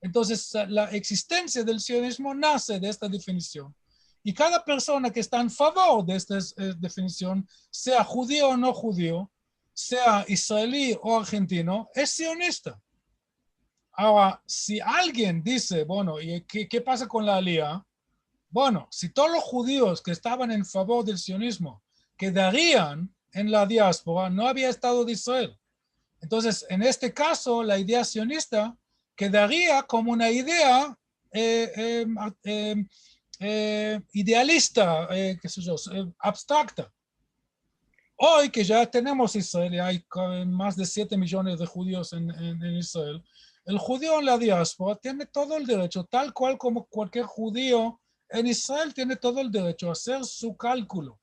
Entonces, la existencia del sionismo nace de esta definición. Y cada persona que está en favor de esta definición, sea judío o no judío, sea israelí o argentino, es sionista. Ahora, si alguien dice, bueno, ¿y qué pasa con la alía? Bueno, si todos los judíos que estaban en favor del sionismo quedarían en la diáspora, no había Estado de Israel. Entonces, en este caso, la idea sionista quedaría como una idea idealista, qué sé yo, abstracta. Hoy que ya tenemos Israel, hay más de 7 millones de judíos en Israel, el judío en la diáspora tiene todo el derecho, tal cual como cualquier judío en Israel tiene todo el derecho a hacer su cálculo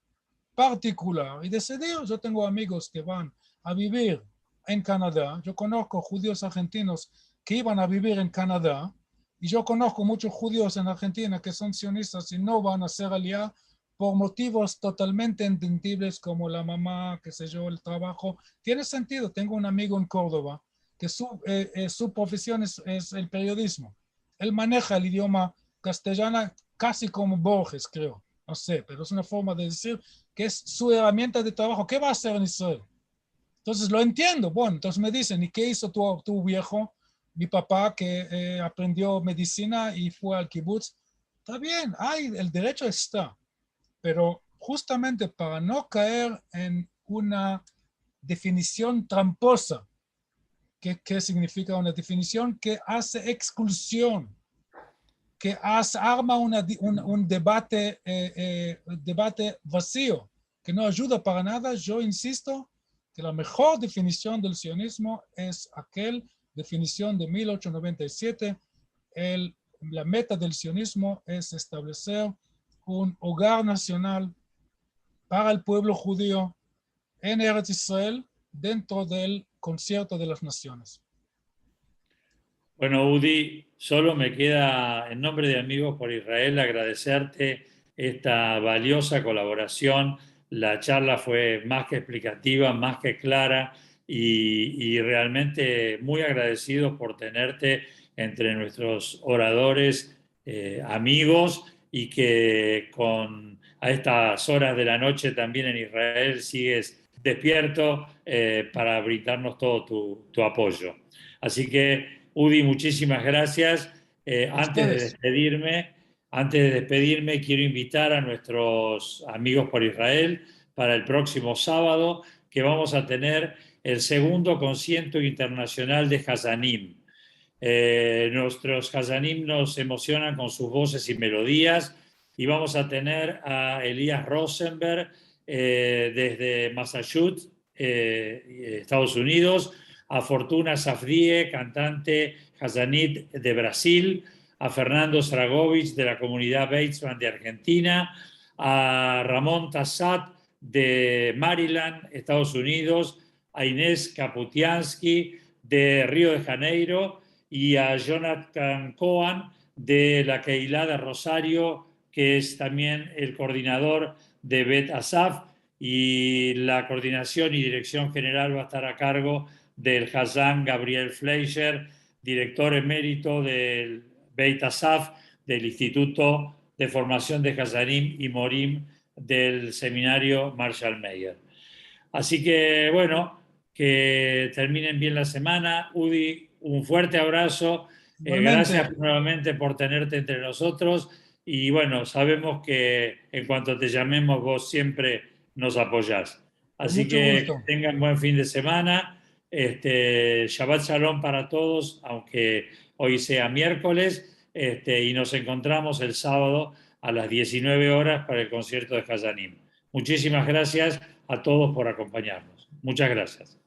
particular y decidir. Yo tengo amigos que van a vivir en Canadá, yo conozco judíos argentinos que iban a vivir en Canadá, y yo conozco muchos judíos en Argentina que son sionistas y no van a hacer aliyá por motivos totalmente entendibles como la mamá, qué sé yo, el trabajo. Tiene sentido. Tengo un amigo en Córdoba que su profesión es el periodismo. Él maneja el idioma castellano casi como Borges, creo. No sé, pero es una forma de decir que es su herramienta de trabajo. ¿Qué va a hacer en Israel? Entonces lo entiendo. Bueno, entonces me dicen, ¿y qué hizo tu viejo? Mi papá que aprendió medicina y fue al kibutz. Está bien, el derecho está. Pero justamente para no caer en una definición tramposa, ¿qué significa una definición? Que hace exclusión, que arma un debate vacío, que no ayuda para nada. Yo insisto que la mejor definición del sionismo es aquella definición de 1897. La meta del sionismo es establecer un hogar nacional para el pueblo judío en Eretz Israel dentro del concierto de las naciones. Bueno, Udi, solo me queda, en nombre de Amigos por Israel, agradecerte esta valiosa colaboración. La charla fue más que explicativa, más que clara y realmente muy agradecidos por tenerte entre nuestros oradores, amigos, y que a estas horas de la noche también en Israel sigues despierto para brindarnos todo tu apoyo. Así que Udi, muchísimas gracias. A ustedes. Antes de despedirme, quiero invitar a nuestros amigos por Israel para el próximo sábado, que vamos a tener el segundo concierto internacional de Hazanim. Nuestros Hazanim nos emocionan con sus voces y melodías, y vamos a tener a Elías Rosenberg desde Massachusetts, Estados Unidos, a Fortuna Safdie, cantante Hazanit de Brasil, a Fernando Zragovic de la comunidad Batesman de Argentina, a Ramón Tassat de Maryland, Estados Unidos, a Inés Kaputiansky de Río de Janeiro y a Jonathan Cohen de la Keilah de Rosario, que es también el coordinador de Bet Asaf, y la coordinación y dirección general va a estar a cargo del Hazán Gabriel Fleischer, director emérito del Beit Asaf, del Instituto de Formación de Hazanim y Morim del Seminario Marshall Meyer. Así que, bueno, que terminen bien la semana. Udi, un fuerte abrazo. Igualmente, Gracias nuevamente por tenerte entre nosotros. Y bueno, sabemos que en cuanto te llamemos, vos siempre nos apoyás. con Así mucho que gusto. tengan buen fin de semana. Shabbat Shalom para todos, aunque hoy sea miércoles. Y nos encontramos el sábado a las 19 horas para el concierto de Hazanim. Muchísimas gracias a todos por acompañarnos. Muchas gracias.